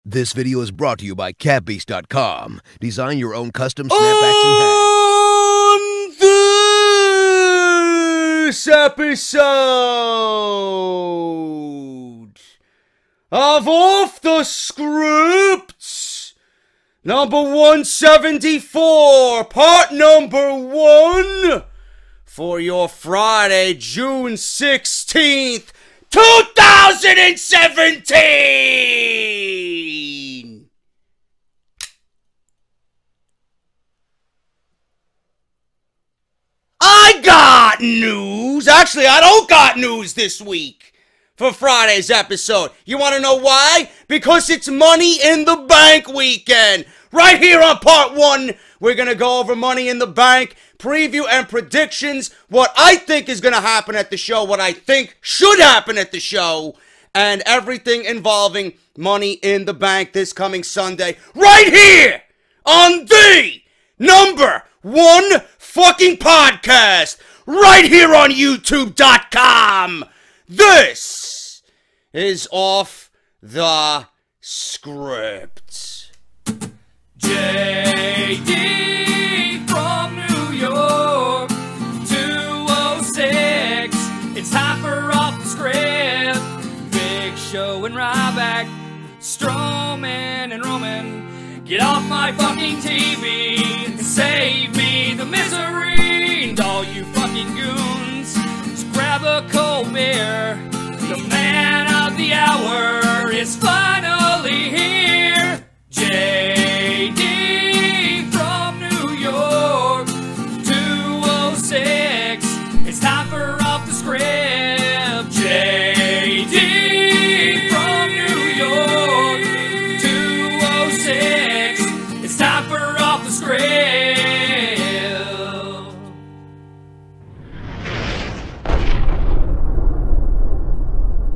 This video is brought to you by catbeast.com. Design your own custom snapbacks and hats. On this episode of Off the Script, number 174, part number 1, for your Friday, June 16th, 2017! I got news! Actually, I don't got news this week for Friday's episode. You want to know why? Because it's Money in the Bank weekend. Right here on part 1, we're going to go over Money in the Bank, preview and predictions, what I think is going to happen at the show, what I think should happen at the show, and everything involving Money in the Bank this coming Sunday, right here on the number 1 fucking podcast, right here on YouTube.com. This is Off the Script. JD from New York, 206. It's time for Off the Script. Big Show and Ryback, Strowman and Roman. Get off my fucking TV and save me the misery. And all you fucking goons, just grab a cold beer. The man of the hour is finally here. JD from New York, 206. It's time for Off the Script. JD from New York, 206. It's time for Off the Script.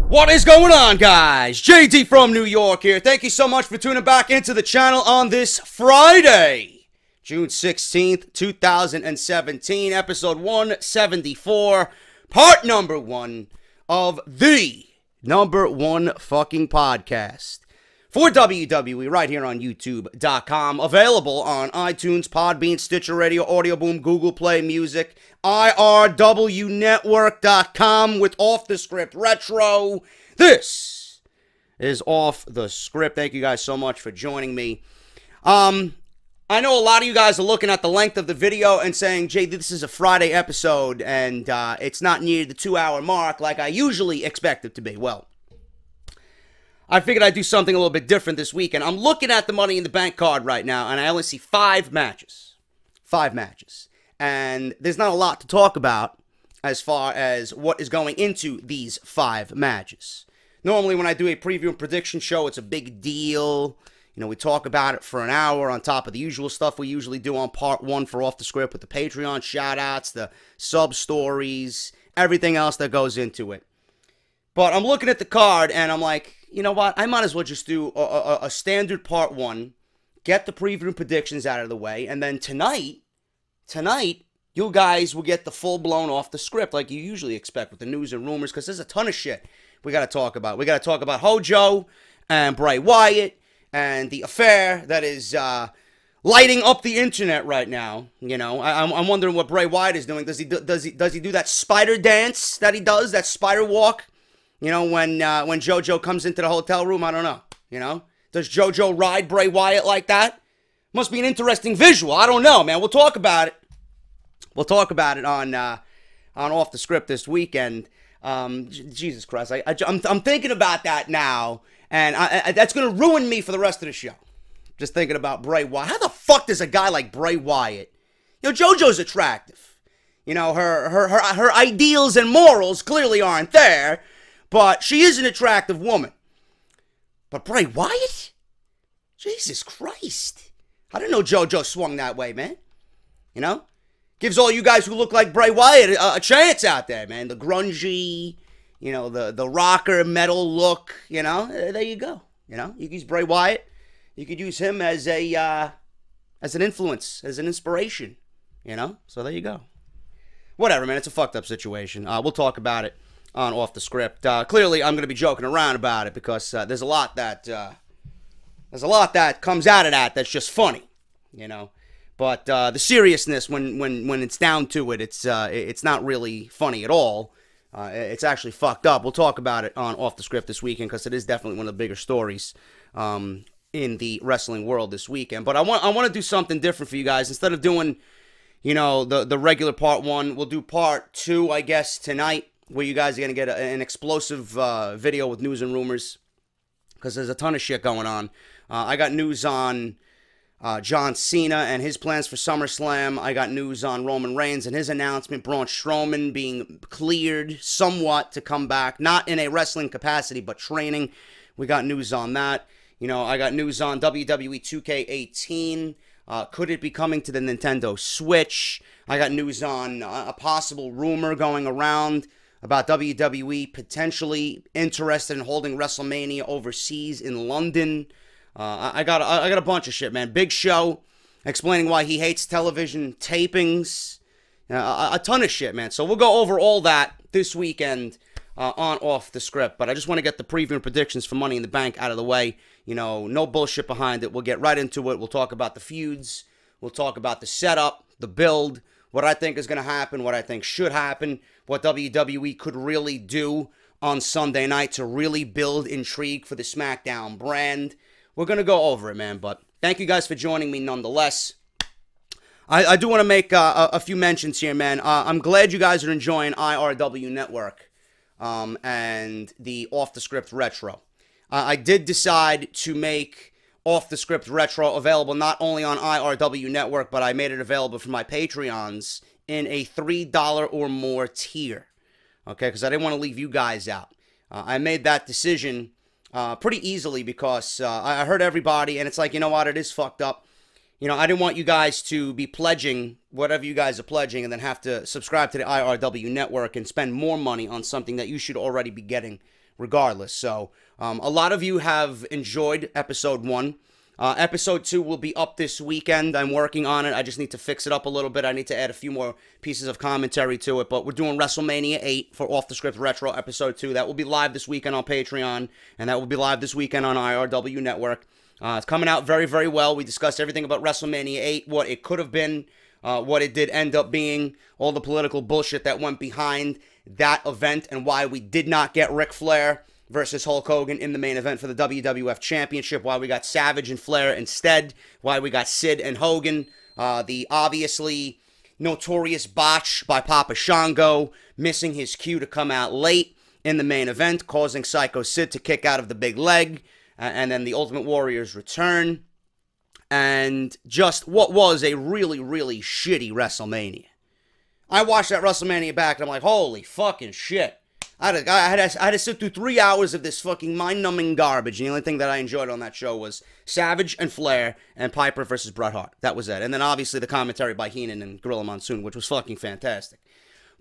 What is going on, guys? JD from New York here. Thank you so much for tuning back into the channel on this Friday, June 16th, 2017, episode 174, part number 1 of the number 1 fucking podcast for WWE right here on YouTube.com. Available on iTunes, Podbean, Stitcher Radio, Audio Boom, Google Play Music, IRWNetwork.com with Off the Script Retro. This is Off the Script. Thank you guys so much for joining me. I know a lot of you guys are looking at the length of the video and saying, Jay, this is a Friday episode and it's not near the 2-hour mark like I usually expect it to be. Well, I figured I'd do something a little bit different this week, and I'm looking at the Money in the Bank card right now, and I only see 5 matches. 5 matches. And there's not a lot to talk about as far as what is going into these 5 matches. Normally, when I do a preview and prediction show, it's a big deal. You know, we talk about it for an hour on top of the usual stuff we usually do on part 1 for Off the Script with the Patreon shout-outs, the sub-stories, everything else that goes into it. But I'm looking at the card, and I'm like, you know what? I might as well just do a standard part 1, get the preview and predictions out of the way, and then tonight, you guys will get the full-blown Off the Script like you usually expect with the news and rumors, because there's a ton of shit we got to talk about. We got to talk about Hojo and Bray Wyatt and the affair that is lighting up the internet right now. You know, I'm wondering what Bray Wyatt is doing. Does he do that spider dance that he does, that spider walk? You know, when JoJo comes into the hotel room, I don't know. You know, does JoJo ride Bray Wyatt like that? Must be an interesting visual. I don't know, man. We'll talk about it. We'll talk about it on Off the Script this weekend. Jesus Christ, I'm thinking about that now, and that's gonna ruin me for the rest of the show. Just thinking about Bray Wyatt. How the fuck does a guy like Bray Wyatt? You know, JoJo's attractive. You know, her ideals and morals clearly aren't there. But she is an attractive woman. But Bray Wyatt? Jesus Christ. I didn't know JoJo swung that way, man. You know? Gives all you guys who look like Bray Wyatt a chance out there, man. The grungy, you know, the rocker metal look, you know? There you go. You know? You could use Bray Wyatt. You could use him as an influence, as an inspiration. You know? So there you go. Whatever, man. It's a fucked up situation. We'll talk about it on Off the Script. Clearly, I'm going to be joking around about it because there's a lot that There's a lot that comes out of that that's just funny, you know. But the seriousness, when it's down to it, it's not really funny at all. It's actually fucked up. We'll talk about it on Off the Script this weekend because it is definitely one of the bigger stories in the wrestling world this weekend. But I want to do something different for you guys. Instead of doing, you know, the regular part 1, we'll do part 2, I guess, tonight, where you guys are going to get an explosive video with news and rumors because there's a ton of shit going on. I got news on John Cena and his plans for SummerSlam. I got news on Roman Reigns and his announcement. Braun Strowman being cleared somewhat to come back. Not in a wrestling capacity, but training. We got news on that. You know, I got news on WWE 2K18. Could it be coming to the Nintendo Switch? I got news on a possible rumor going around about WWE potentially interested in holding WrestleMania overseas in London. I got a bunch of shit, man. Big Show explaining why he hates television tapings. A ton of shit, man. So we'll go over all that this weekend on Off the Script. But I just want to get the preview and predictions for Money in the Bank out of the way. You know, no bullshit behind it. We'll get right into it. We'll talk about the feuds. We'll talk about the setup, the build, what I think is going to happen, what I think should happen, what WWE could really do on Sunday night to really build intrigue for the Smackdown brand. We're going to go over it, man, but thank you guys for joining me nonetheless. I do want to make a few mentions here, man. I'm glad you guys are enjoying IRWNetwork and the Off the Script Retro. I did decide to make Off the Script Retro available not only on IRWNetwork, but I made it available for my Patreons in a $3 or more tier, okay, because I didn't want to leave you guys out. I made that decision pretty easily because I heard everybody, and it's like, you know what, it is fucked up. You know, I didn't want you guys to be pledging whatever you guys are pledging and then have to subscribe to the IRW network and spend more money on something that you should already be getting regardless. So, a lot of you have enjoyed episode 1. Episode 2 will be up this weekend. I'm working on it. I just need to fix it up a little bit. I need to add a few more pieces of commentary to it. But we're doing WrestleMania 8 for Off the Script Retro episode 2. That will be live this weekend on Patreon. And that will be live this weekend on IRW Network. It's coming out very, very well. We discussed everything about WrestleMania 8, what it could have been, what it did end up being, all the political bullshit that went behind that event, and why we did not get Ric Flair versus Hulk Hogan in the main event for the WWF Championship, why we got Savage and Flair instead, why we got Sid and Hogan, the obviously notorious botch by Papa Shango, missing his cue to come out late in the main event, causing Psycho Sid to kick out of the big leg, and then the Ultimate Warrior's return, and just what was a really, really shitty WrestleMania. I watched that WrestleMania back, and I'm like, holy fucking shit. I had to sit through 3 hours of this fucking mind-numbing garbage, and the only thing that I enjoyed on that show was Savage and Flair and Piper versus Bret Hart. That was it. And then obviously the commentary by Heenan and Gorilla Monsoon, which was fucking fantastic.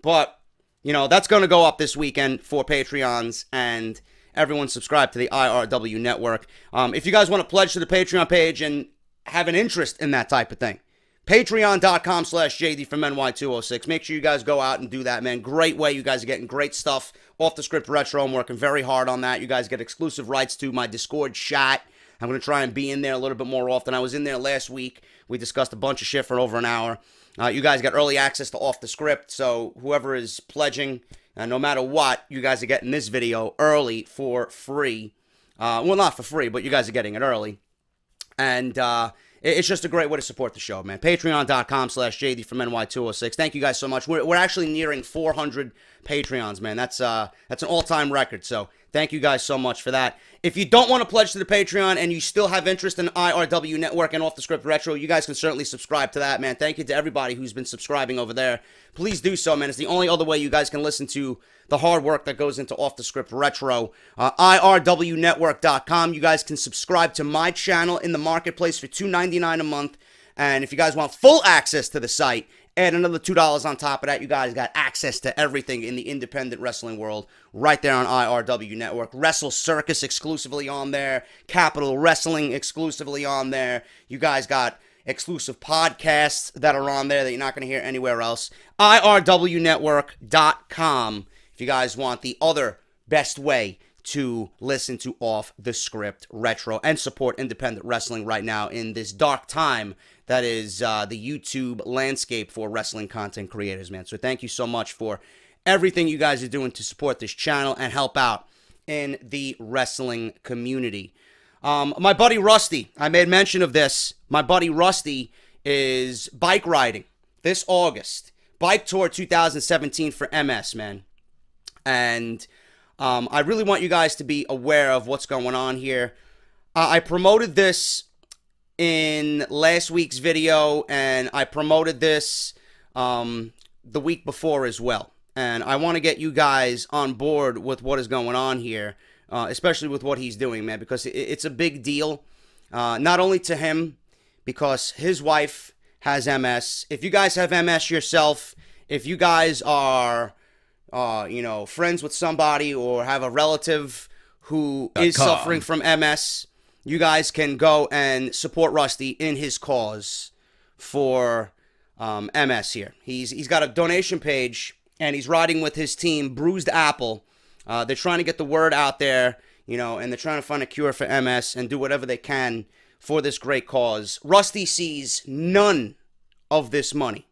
But, you know, that's going to go up this weekend for Patreons, and everyone subscribe to the IRW network. If you guys want to pledge to the Patreon page and have an interest in that type of thing, Patreon.com/JD206. Make sure you guys go out and do that, man. Great way. You guys are getting great stuff. Off the Script Retro. I'm working very hard on that. You guys get exclusive rights to my Discord chat. I'm going to try and be in there a little bit more often. I was in there last week. We discussed a bunch of shit for over an hour. You guys got early access to Off the Script. So whoever is pledging, no matter what, you guys are getting this video early for free. Well, not for free, but you guys are getting it early. And it's just a great way to support the show, man. Patreon.com/JD206. Thank you guys so much. We're actually nearing 400 Patreons, man. That's an all-time record. So thank you guys so much for that. If you don't want to pledge to the Patreon and you still have interest in IRW Network and Off the Script Retro, you guys can certainly subscribe to that, man. Thank you to everybody who's been subscribing over there. Please do so, man. It's the only other way you guys can listen to the hard work that goes into Off the Script Retro. IRWNetwork.com. You guys can subscribe to my channel in the marketplace for $2.99 a month. And if you guys want full access to the site, add another $2 on top of that. You guys got access to everything in the independent wrestling world right there on IRW Network. Wrestle Circus exclusively on there. Capital Wrestling exclusively on there. You guys got exclusive podcasts that are on there that you're not going to hear anywhere else. IRWNetwork.com if you guys want the other best way to listen to Off the Script Retro and support independent wrestling right now in this dark time that is the YouTube landscape for wrestling content creators, man. So thank you so much for everything you guys are doing to support this channel and help out in the wrestling community. My buddy Rusty, I made mention of this. My buddy Rusty is bike riding this August. Bike Tour 2017 for MS, man. And I really want you guys to be aware of what's going on here. I promoted this in last week's video, and I promoted this the week before as well. And I want to get you guys on board with what is going on here, especially with what he's doing, man, because it's a big deal. Not only to him, because his wife has MS. If you guys have MS yourself, if you guys are you know, friends with somebody or have a relative who is suffering from MS, you guys can go and support Rusty in his cause for MS here. He's got a donation page, and he's riding with his team, Bruised Apple. They're trying to get the word out there, you know, and they're trying to find a cure for MS and do whatever they can for this great cause. Rusty sees none of this money.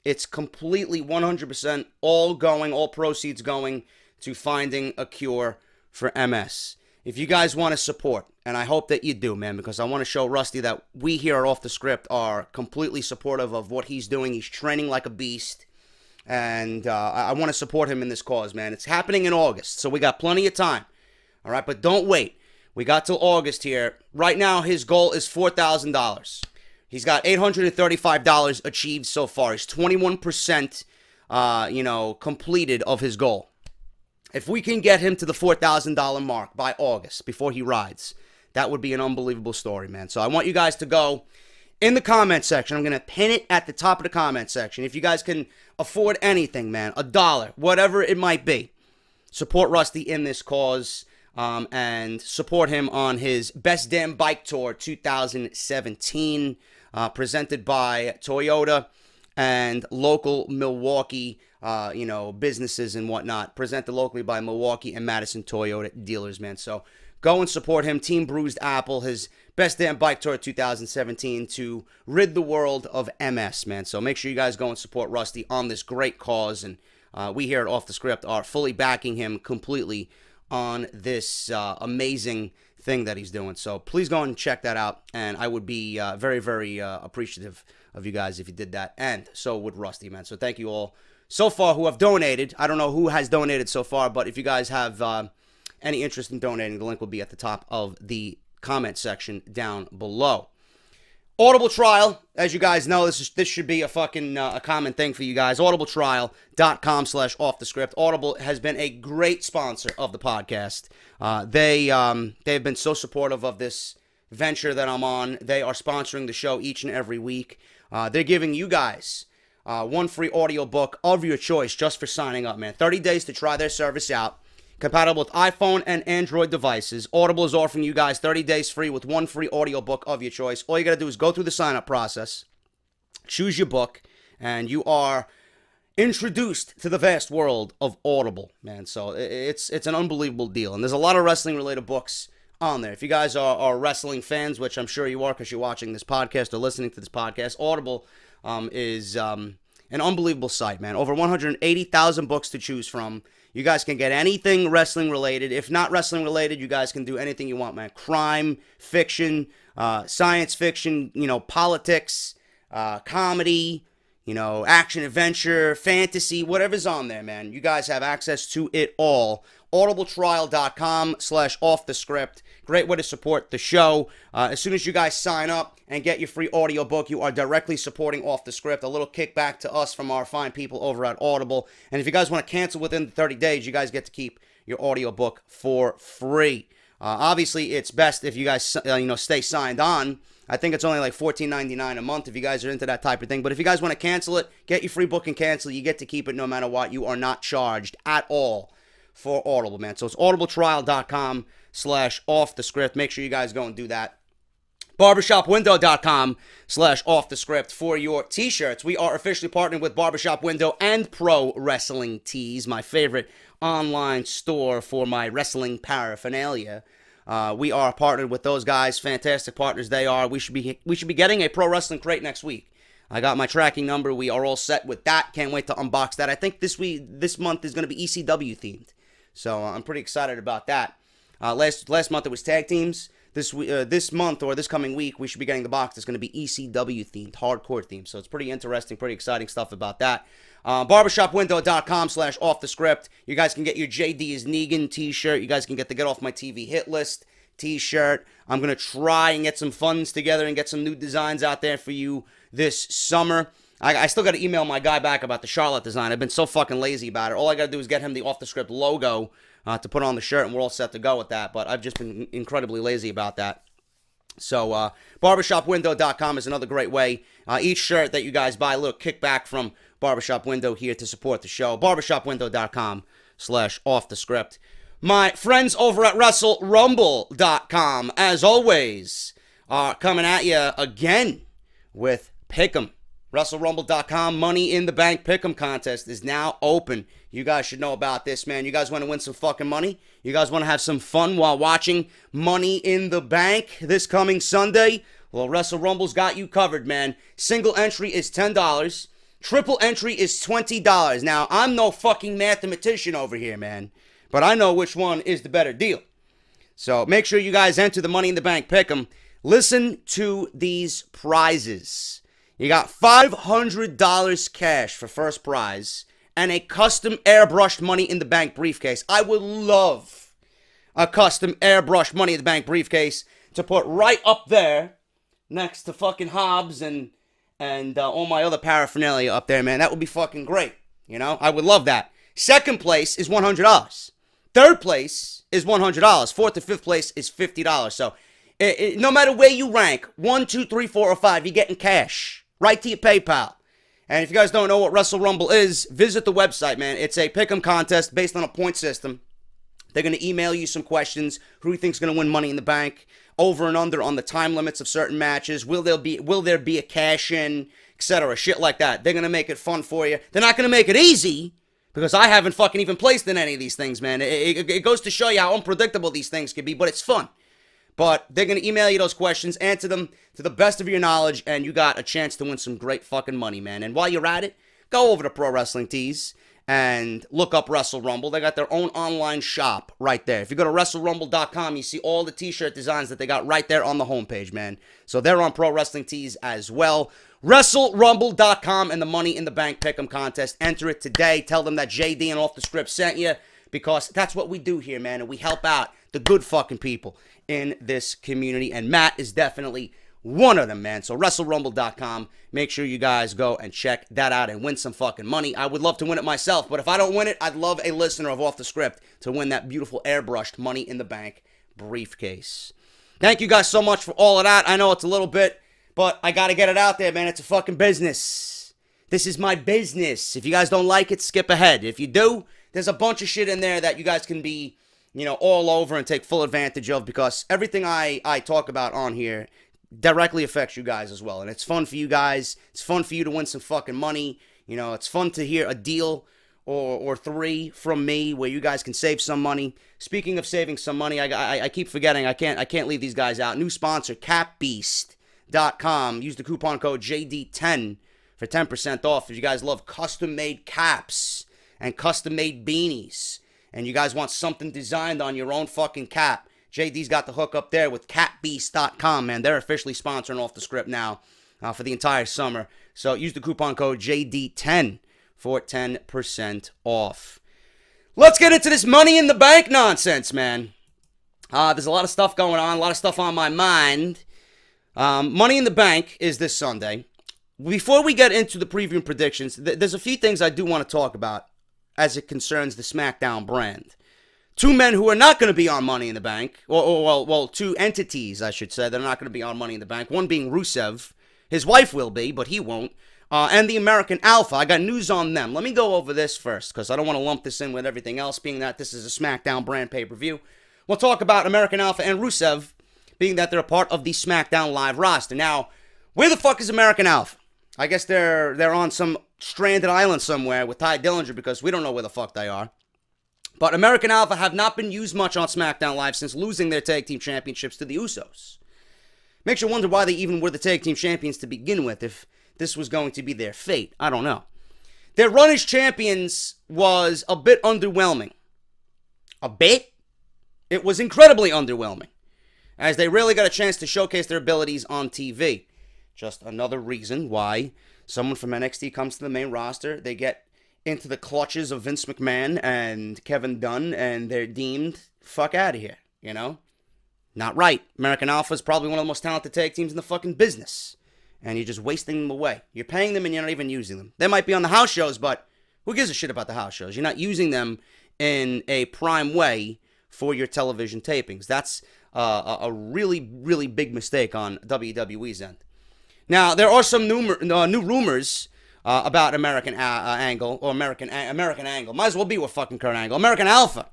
It's completely 100% all proceeds going to finding a cure for MS. If you guys want to support, and I hope that you do, man, because I want to show Rusty that we here at Off the Script are completely supportive of what he's doing. He's training like a beast, and I want to support him in this cause, man. It's happening in August, so we got plenty of time, all right? But don't wait. We got till August here. Right now, his goal is $4,000. He's got $835 achieved so far. He's 21%, you know, completed of his goal. If we can get him to the $4,000 mark by August, before he rides, that would be an unbelievable story, man. So I want you guys to go in the comment section. I'm going to pin it at the top of the comment section. If you guys can afford anything, man, $1, whatever it might be, support Rusty in this cause. And support him on his Best Damn Bike Tour 2017, presented by Toyota and local Milwaukee, you know, businesses and whatnot. Presented locally by Milwaukee and Madison Toyota dealers, man. So go and support him. Team Bruised Apple, his Best Damn Bike Tour 2017 to rid the world of MS, man. So make sure you guys go and support Rusty on this great cause. And we here at Off the Script are fully backing him completely on this amazing thing that he's doing. So please go and check that out, and I would be very, very appreciative of you guys if you did that, and so would Rusty, man. So thank you all so far who have donated. I don't know who has donated so far, but if you guys have any interest in donating, the link will be at the top of the comment section down below. Audible trial, as you guys know, this should be a fucking a common thing for you guys. audibletrial.com/offthescript. Audible has been a great sponsor of the podcast. They've been so supportive of this venture that I'm on. They are sponsoring the show each and every week. They're giving you guys one free audiobook of your choice just for signing up, man. 30 days to try their service out. Compatible with iPhone and Android devices. Audible is offering you guys 30 days free with one free audiobook of your choice. All you got to do is go through the sign-up process, choose your book, and you are introduced to the vast world of Audible, man. So it's an unbelievable deal. And there's a lot of wrestling-related books on there. If you guys are wrestling fans, which I'm sure you are because you're watching this podcast or listening to this podcast, Audible is an unbelievable site, man. Over 180,000 books to choose from. You guys can get anything wrestling related. If not wrestling related, you guys can do anything you want, man. Crime, fiction, science fiction, you know, politics, comedy, you know, action, adventure, fantasy, whatever's on there, man. You guys have access to it all. audibletrial.com/offthescript. Great way to support the show. As soon as you guys sign up and get your free audiobook, you are directly supporting Off the Script. A little kickback to us from our fine people over at Audible. And if you guys want to cancel within the 30 days, you guys get to keep your audiobook for free. Obviously, it's best if you guys you know, stay signed on. I think it's only like $14.99 a month if you guys are into that type of thing. But if you guys want to cancel it, get your free book and cancel. You get to keep it no matter what. You are not charged at all for Audible, man. So it's audibletrial.com/offthescript. Make sure you guys go and do that. barbershopwindow.com/offthescript for your t-shirts. We are officially partnered with Barbershop Window and Pro Wrestling Tees, my favorite online store for my wrestling paraphernalia. We are partnered with those guys. Fantastic partners they are. We should be getting a Pro Wrestling Crate next week. I got my tracking number. We are all set with that. Can't wait to unbox that. I think this month is going to be ECW themed. So I'm pretty excited about that. Last month it was tag teams. This month or this coming week, we should be getting the box that's going to be ECW themed, hardcore themed. So it's pretty interesting, pretty exciting stuff about that. Barbershopwindow.com/offthescript. You guys can get your JD is Negan t-shirt. You guys can get the Get Off My TV hit list t-shirt. I'm going to try and get some funds together and get some new designs out there for you this summer. I still got to email my guy back about the Charlotte design. I've been so fucking lazy about it. All I got to do is get him the Off the Script logo to put on the shirt, and we're all set to go with that. But I've just been incredibly lazy about that. So barbershopwindow.com is another great way. Each shirt that you guys buy, a little kickback from Barbershop Window here to support the show. Barbershopwindow.com/offthescript. My friends over at WrestleRumble.com, as always, are coming at you again with Pick'em. WrestleRumble.com Money in the Bank Pick'em contest is now open. You guys should know about this, man. You guys want to win some fucking money? You guys want to have some fun while watching Money in the Bank this coming Sunday? Well, WrestleRumble's got you covered, man. Single entry is $10. Triple entry is $20. Now, I'm no fucking mathematician over here, man. But I know which one is the better deal. So make sure you guys enter the Money in the Bank Pick'em. Listen to these prizes. You got $500 cash for first prize and a custom airbrushed Money in the Bank briefcase. I would love a custom airbrushed Money in the Bank briefcase to put right up there next to fucking Hobbs and all my other paraphernalia up there, man. That would be fucking great. You know, I would love that. Second place is $100. Third place is $100. Fourth to fifth place is $50. So no matter where you rank, 1, 2, 3, 4, or 5, you're getting cash right to your PayPal. And if you guys don't know what Wrestle Rumble is, visit the website, man. It's a pick'em contest based on a point system. They're going to email you some questions. Who do you think is going to win Money in the Bank? Over and under on the time limits of certain matches. Will there be a cash-in, etc. Shit like that. They're going to make it fun for you. They're not going to make it easy, because I haven't fucking even placed in any of these things, man. It goes to show you how unpredictable these things can be, but it's fun. But they're going to email you those questions, answer them to the best of your knowledge, and you got a chance to win some great fucking money, man. And while you're at it, go over to Pro Wrestling Tees and look up Wrestle Rumble. They got their own online shop right there. If you go to WrestleRumble.com, you see all the t-shirt designs that they got right there on the homepage, man. So they're on Pro Wrestling Tees as well. WrestleRumble.com and the Money in the Bank Pick'em contest. Enter it today. Tell them that JD and Off the Script sent you, because that's what we do here, man. And we help out the good fucking people in this community. And Matt is definitely one of them, man. So WrestleRumble.com. Make sure you guys go and check that out and win some fucking money. I would love to win it myself, but if I don't win it, I'd love a listener of Off the Script to win that beautiful airbrushed Money in the Bank briefcase. Thank you guys so much for all of that. I know it's a little bit, but I got to get it out there, man. It's a fucking business. This is my business. If you guys don't like it, skip ahead. If you do, there's a bunch of shit in there that you guys can be, you know, all over and take full advantage of, because everything I talk about on here directly affects you guys as well. And it's fun for you guys. It's fun for you to win some fucking money. You know, it's fun to hear a deal or three from me where you guys can save some money. Speaking of saving some money, I keep forgetting. I can't leave these guys out. New sponsor, capbeast.com. Use the coupon code JD10 for 10% off. If you guys love custom-made caps and custom-made beanies, and you guys want something designed on your own fucking cap, JD's got the hook up there with capbeast.com, man. They're officially sponsoring Off the Script now for the entire summer. So use the coupon code JD10 for 10% off. Let's get into this Money in the Bank nonsense, man. There's a lot of stuff going on, a lot of stuff on my mind. Money in the Bank is this Sunday. Before we get into the preview and predictions, there's a few things I do want to talk about as it concerns the Smackdown brand. Two men who are not going to be on Money in the Bank, well, two entities, I should say, that are not going to be on Money in the Bank. One being Rusev. His wife will be, but he won't. And the American Alpha. I got news on them. Let me go over this first, because I don't want to lump this in with everything else, being that this is a Smackdown brand pay-per-view. We'll talk about American Alpha and Rusev, being that they're a part of the Smackdown Live roster. Now, where the fuck is American Alpha? I guess they're on some stranded island somewhere with Ty Dillinger, because we don't know where the fuck they are. But American Alpha have not been used much on SmackDown Live since losing their tag team championships to the Usos. Makes you wonder why they even were the tag team champions to begin with, if this was going to be their fate. I don't know. Their run as champions was a bit underwhelming. A bit? It was incredibly underwhelming, as they really got a chance to showcase their abilities on TV. Just another reason why someone from NXT comes to the main roster, they get into the clutches of Vince McMahon and Kevin Dunn, and they're deemed, fuck out of here, you know? Not right. American Alpha is probably one of the most talented tag teams in the fucking business, and you're just wasting them away. You're paying them and you're not even using them. They might be on the house shows, but who gives a shit about the house shows? You're not using them in a prime way for your television tapings. That's a really, really big mistake on WWE's end. Now, there are some new rumors about American Angle, or American Angle. Might as well be with fucking Kurt Angle. American Alpha.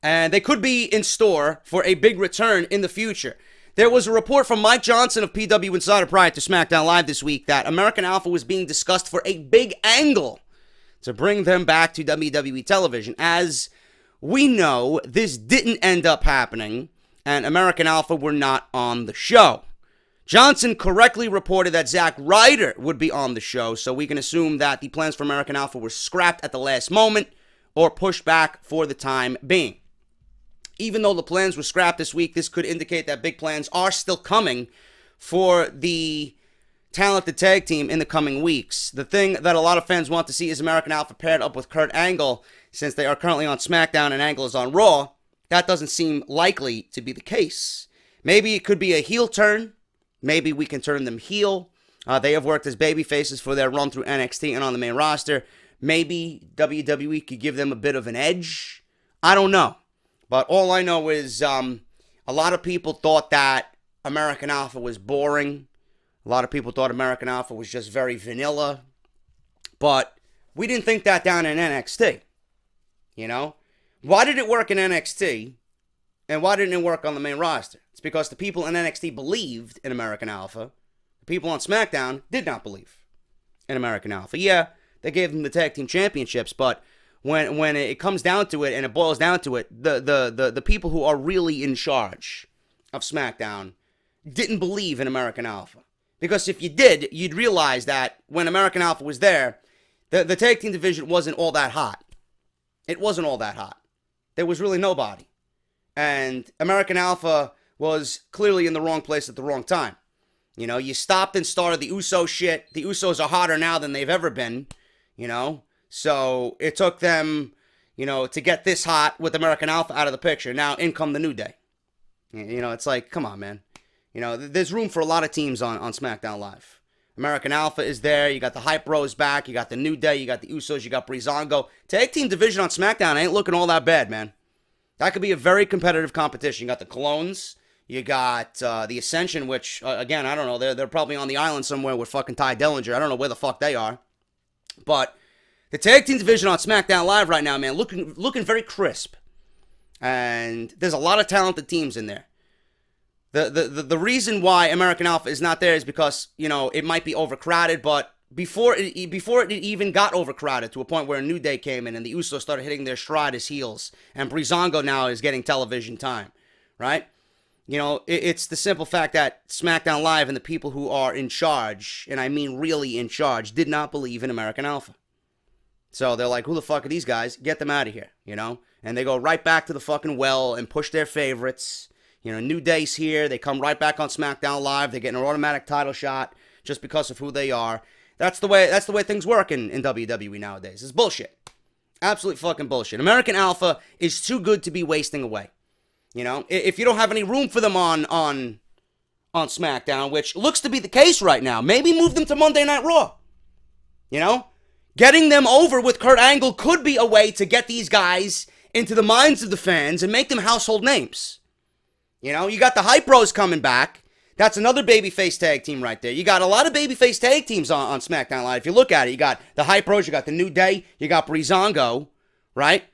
And they could be in store for a big return in the future. There was a report from Mike Johnson of PW Insider prior to SmackDown Live this week that American Alpha was being discussed for a big angle to bring them back to WWE television. As we know, this didn't end up happening, and American Alpha were not on the show. Johnson correctly reported that Zack Ryder would be on the show, so we can assume that the plans for American Alpha were scrapped at the last moment or pushed back for the time being. Even though the plans were scrapped this week, this could indicate that big plans are still coming for the talented tag team in the coming weeks. The thing that a lot of fans want to see is American Alpha paired up with Kurt Angle, since they are currently on SmackDown and Angle is on Raw. That doesn't seem likely to be the case. Maybe it could be a heel turn. Maybe we can turn them heel. They have worked as babyfaces for their run through NXT and on the main roster. Maybe WWE could give them a bit of an edge. I don't know. But all I know is a lot of people thought that American Alpha was boring. A lot of people thought American Alpha was just very vanilla. But we didn't think that down in NXT. You know? Why did it work in NXT? And why didn't it work on the main roster? It's because the people in NXT believed in American Alpha. The people on SmackDown did not believe in American Alpha. Yeah, they gave them the tag team championships, but when it comes down to it and it boils down to it, the people who are really in charge of SmackDown didn't believe in American Alpha. Because if you did, you'd realize that when American Alpha was there, the tag team division wasn't all that hot. It wasn't all that hot. There was really nobody. And American Alpha was clearly in the wrong place at the wrong time. You know, you stopped and started the Uso shit. The Usos are hotter now than they've ever been, you know. So it took them, you know, to get this hot with American Alpha out of the picture. Now in come the New Day. You know, it's like, come on, man. You know, there's room for a lot of teams on SmackDown Live. American Alpha is there. You got the Hype Bros back. You got the New Day. You got the Usos. You got Breezango. Tag team division on SmackDown ain't looking all that bad, man. That could be a very competitive competition. You got the Clones. You got the Ascension, which, again, I don't know. They're probably on the island somewhere with fucking Ty Dillinger. I don't know where the fuck they are. But the tag team division on SmackDown Live right now, man, looking very crisp. And there's a lot of talented teams in there. The reason why American Alpha is not there is because, you know, it might be overcrowded, but before it even got overcrowded to a point where a New Day came in and the Usos started hitting their stride as heels, and Breezango now is getting television time, right? You know, it's the simple fact that SmackDown Live and the people who are in charge, and I mean really in charge, did not believe in American Alpha. So they're like, who the fuck are these guys? Get them out of here, you know? And they go right back to the fucking well and push their favorites. You know, New Day's here. They come right back on SmackDown Live. They get an automatic title shot just because of who they are. That's the way things work in WWE nowadays. It's bullshit. Absolute fucking bullshit. American Alpha is too good to be wasting away. You know, if you don't have any room for them on SmackDown, which looks to be the case right now, maybe move them to Monday Night Raw. You know? Getting them over with Kurt Angle could be a way to get these guys into the minds of the fans and make them household names. You know, you got the Hype Bros coming back. That's another babyface tag team right there. You got a lot of babyface tag teams on SmackDown Live. If you look at it, you got the Hype Bros, you got the New Day, you got Breezango, right?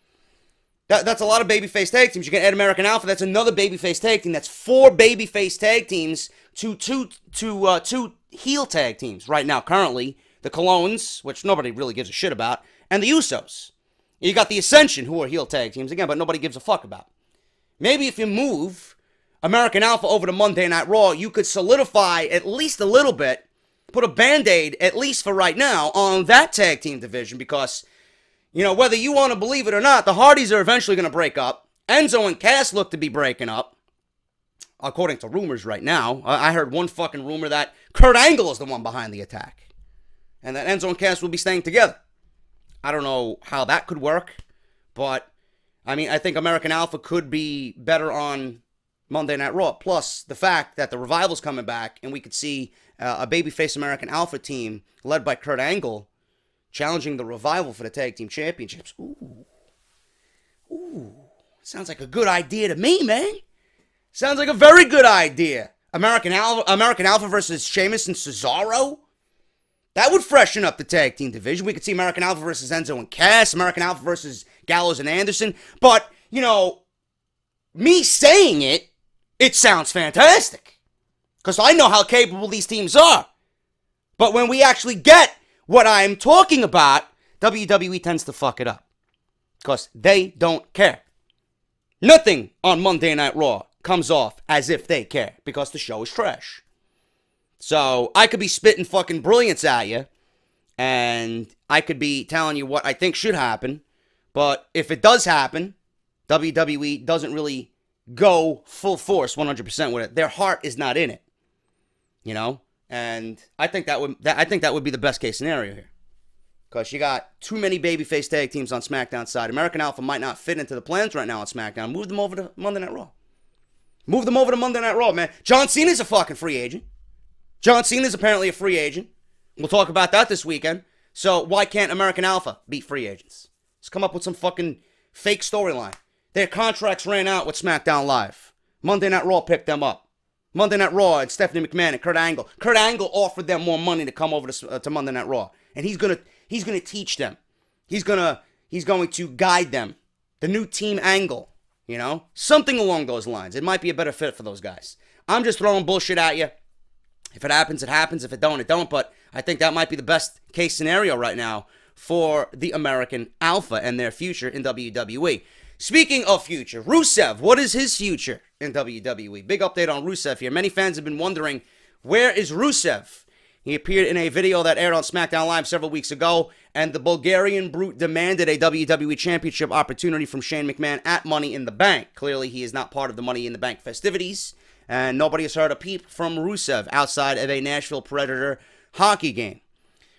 That's a lot of babyface tag teams. You can add American Alpha. That's another babyface tag team. That's 4 babyface tag teams to two heel tag teams right now currently. The Colones, which nobody really gives a shit about, and the Usos. You got the Ascension, who are heel tag teams again, but nobody gives a fuck about. Maybe if you move American Alpha over to Monday Night Raw, you could solidify at least a little bit, put a Band-Aid, at least for right now, on that tag team division, because, you know, whether you want to believe it or not, the Hardys are eventually going to break up. Enzo and Cass look to be breaking up, according to rumors right now. I heard one fucking rumor that Kurt Angle is the one behind the attack, and that Enzo and Cass will be staying together. I don't know how that could work, but, I mean, I think American Alpha could be better on Monday Night Raw. Plus, the fact that the Revival's coming back, and we could see a babyface American Alpha team led by Kurt Angle challenging the Revival for the Tag Team Championships. Ooh. Sounds like a good idea to me, man. Sounds like a very good idea. American Alpha versus Sheamus and Cesaro? That would freshen up the tag team division. We could see American Alpha versus Enzo and Cass, American Alpha versus Gallows and Anderson. But, you know, me saying it, it sounds fantastic. Because I know how capable these teams are. But when we actually get what I'm talking about, WWE tends to fuck it up. Because they don't care. Nothing on Monday Night Raw comes off as if they care. Because the show is trash. So, I could be spitting fucking brilliance at you, and I could be telling you what I think should happen, but if it does happen, WWE doesn't really go full force 100% with it. Their heart is not in it, you know? And I think that would be the best case scenario here. Because you got too many babyface tag teams on SmackDown side. American Alpha might not fit into the plans right now on SmackDown. Move them over to Monday Night Raw. Move them over to Monday Night Raw, man. John Cena's a fucking free agent. John Cena's apparently a free agent. We'll talk about that this weekend. So why can't American Alpha be free agents? Let's come up with some fucking fake storyline. Their contracts ran out with SmackDown Live. Monday Night Raw picked them up. Monday Night Raw and Stephanie McMahon and Kurt Angle. Kurt Angle offered them more money to come over to Monday Night Raw, and he's gonna teach them. He's going to guide them. The new team Angle, you know, something along those lines. It might be a better fit for those guys. I'm just throwing bullshit at you. If it happens, it happens. If it don't, it don't. But I think that might be the best case scenario right now for the American Alpha and their future in WWE. Speaking of future, Rusev, what is his future in WWE? Big update on Rusev here. Many fans have been wondering, where is Rusev? He appeared in a video that aired on SmackDown Live several weeks ago, and the Bulgarian Brute demanded a WWE Championship opportunity from Shane McMahon at Money in the Bank. Clearly, he is not part of the Money in the Bank festivities. And nobody has heard a peep from Rusev outside of a Nashville Predator hockey game.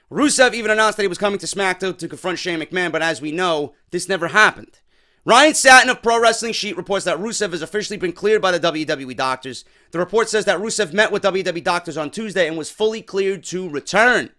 Rusev even announced that he was coming to SmackDown to confront Shane McMahon, but as we know, this never happened. Ryan Satin of Pro Wrestling Sheet reports that Rusev has officially been cleared by the WWE doctors. The report says that Rusev met with WWE doctors on Tuesday and was fully cleared to return.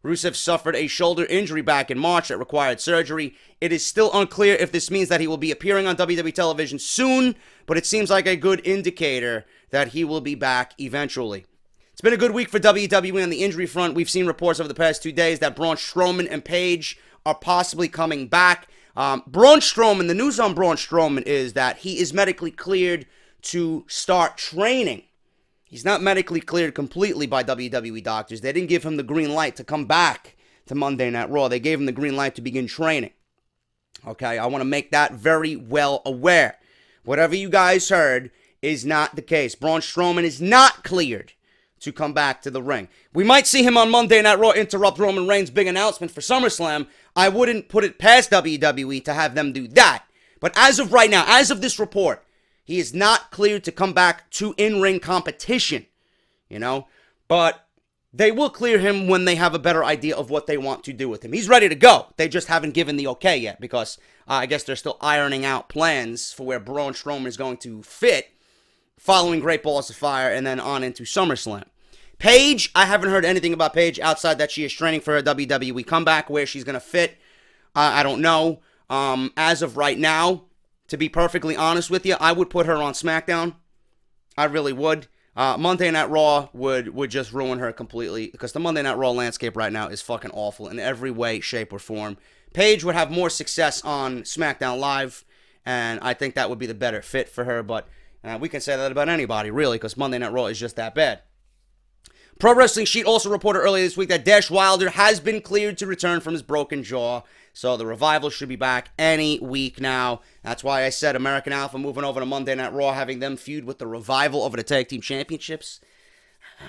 Rusev suffered a shoulder injury back in March that required surgery. It is still unclear if this means that he will be appearing on WWE television soon, but it seems like a good indicator that he will be back eventually. It's been a good week for WWE on the injury front. We've seen reports over the past 2 days that Braun Strowman and Paige are possibly coming back. Braun Strowman, the news on Braun Strowman is that he is medically cleared to start training. He's not medically cleared completely by WWE doctors. They didn't give him the green light to come back to Monday Night Raw. They gave him the green light to begin training. Okay, I want to make that very well aware. Whatever you guys heard is not the case. Braun Strowman is not cleared to come back to the ring. We might see him on Monday Night Raw interrupt Roman Reigns' big announcement for SummerSlam. I wouldn't put it past WWE to have them do that. But as of right now, as of this report, he is not cleared to come back to in-ring competition, you know. But they will clear him when they have a better idea of what they want to do with him. He's ready to go. They just haven't given the okay yet because I guess they're still ironing out plans for where Braun Strowman is going to fit following Great Balls of Fire and then on into SummerSlam. Paige, I haven't heard anything about Paige outside that she is training for her WWE comeback. Where she's going to fit, I don't know. As of right now, to be perfectly honest with you, I would put her on SmackDown. I really would. Monday Night Raw would just ruin her completely because the Monday Night Raw landscape right now is fucking awful in every way, shape, or form. Paige would have more success on SmackDown Live, and I think that would be the better fit for her, but we can say that about anybody, really, because Monday Night Raw is just that bad. Pro Wrestling Sheet also reported earlier this week that Dash Wilder has been cleared to return from his broken jaw. So the Revival should be back any week now. That's why I said American Alpha moving over to Monday Night Raw, having them feud with the Revival over the Tag Team Championships.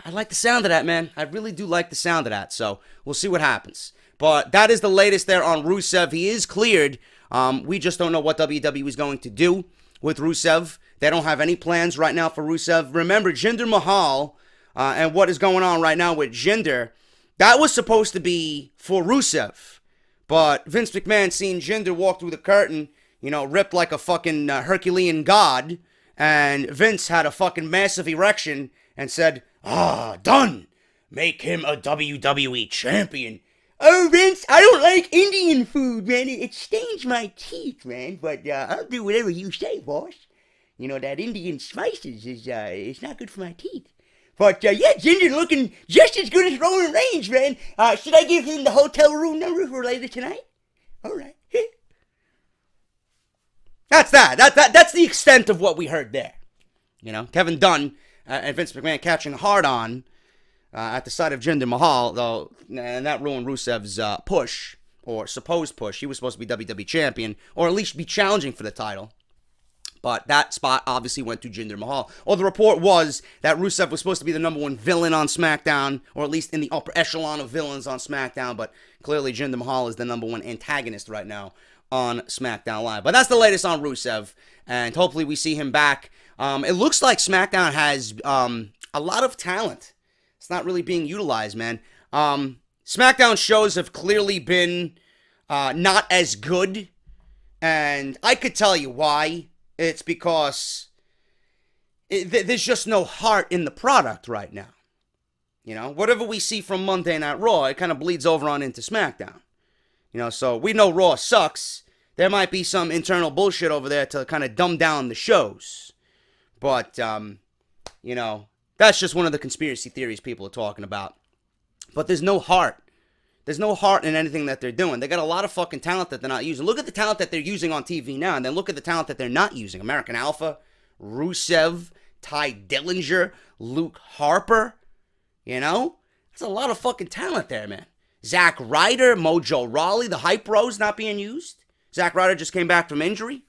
I like the sound of that, man. I really do like the sound of that. So we'll see what happens. But that is the latest there on Rusev. He is cleared. We just don't know what WWE is going to do with Rusev. They don't have any plans right now for Rusev. Remember, Jinder Mahal and what is going on right now with Jinder, that was supposed to be for Rusev. But Vince McMahon seen Jinder walk through the curtain, you know, ripped like a fucking Herculean god. And Vince had a fucking massive erection and said, done. Make him a WWE champion. Oh, Vince, I don't like Indian food, man. It stains my teeth, man. But I'll do whatever you say, boss. You know, that Indian spices is it's not good for my teeth. But, yeah, Jinder looking just as good as Roman Reigns, man. Should I give him the hotel room number for later tonight? All right. That's that. That's the extent of what we heard there. You know, Kevin Dunn and Vince McMahon catching hard on at the side of Jinder Mahal, though, and that ruined Rusev's push, or supposed push. He was supposed to be WWE champion, or at least be challenging for the title. But that spot obviously went to Jinder Mahal. Or the report was that Rusev was supposed to be the #1 villain on SmackDown, or at least in the upper echelon of villains on SmackDown. But clearly Jinder Mahal is the #1 antagonist right now on SmackDown Live. But that's the latest on Rusev, and hopefully we see him back. It looks like SmackDown has a lot of talent. It's not really being utilized, man. SmackDown shows have clearly been not as good, and I could tell you why. It's because there's just no heart in the product right now. You know, whatever we see from Monday Night Raw, it kind of bleeds over on into SmackDown. You know, so we know Raw sucks. There might be some internal bullshit over there to kind of dumb down the shows. But, you know, that's just one of the conspiracy theories people are talking about. But there's no heart. There's no heart in anything that they're doing. They got a lot of fucking talent that they're not using. Look at the talent that they're using on TV now, and then look at the talent that they're not using. American Alpha, Rusev, Ty Dillinger, Luke Harper. You know? There's a lot of fucking talent there, man. Zack Ryder, Mojo Rawley, the Hype Bros not being used. Zack Ryder just came back from injury.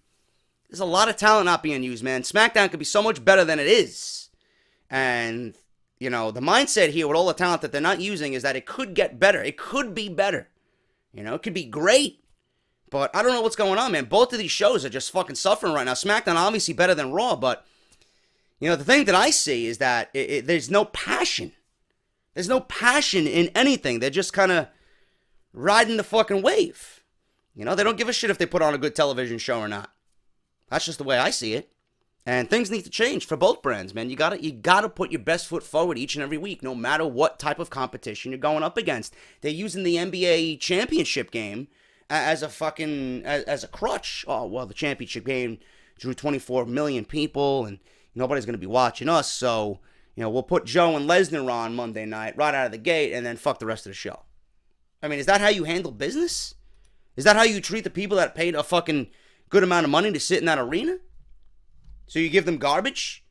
There's a lot of talent not being used, man. SmackDown could be so much better than it is. And you know, the mindset here with all the talent that they're not using is that it could get better. It could be better. You know, it could be great. But I don't know what's going on, man. Both of these shows are just fucking suffering right now. SmackDown obviously better than Raw, but, you know, the thing that I see is that there's no passion. There's no passion in anything. They're just kind of riding the fucking wave. You know, they don't give a shit if they put on a good television show or not. That's just the way I see it. And things need to change for both brands, man. You gotta put your best foot forward each and every week, no matter what type of competition you're going up against. They're using the NBA championship game as a fucking as a crutch. Oh well, the championship game drew 24 million people, and nobody's gonna be watching us. So you know, we'll put Joe and Lesnar on Monday night right out of the gate, and then fuck the rest of the show. I mean, is that how you handle business? Is that how you treat the people that paid a fucking good amount of money to sit in that arena? So you give them garbage?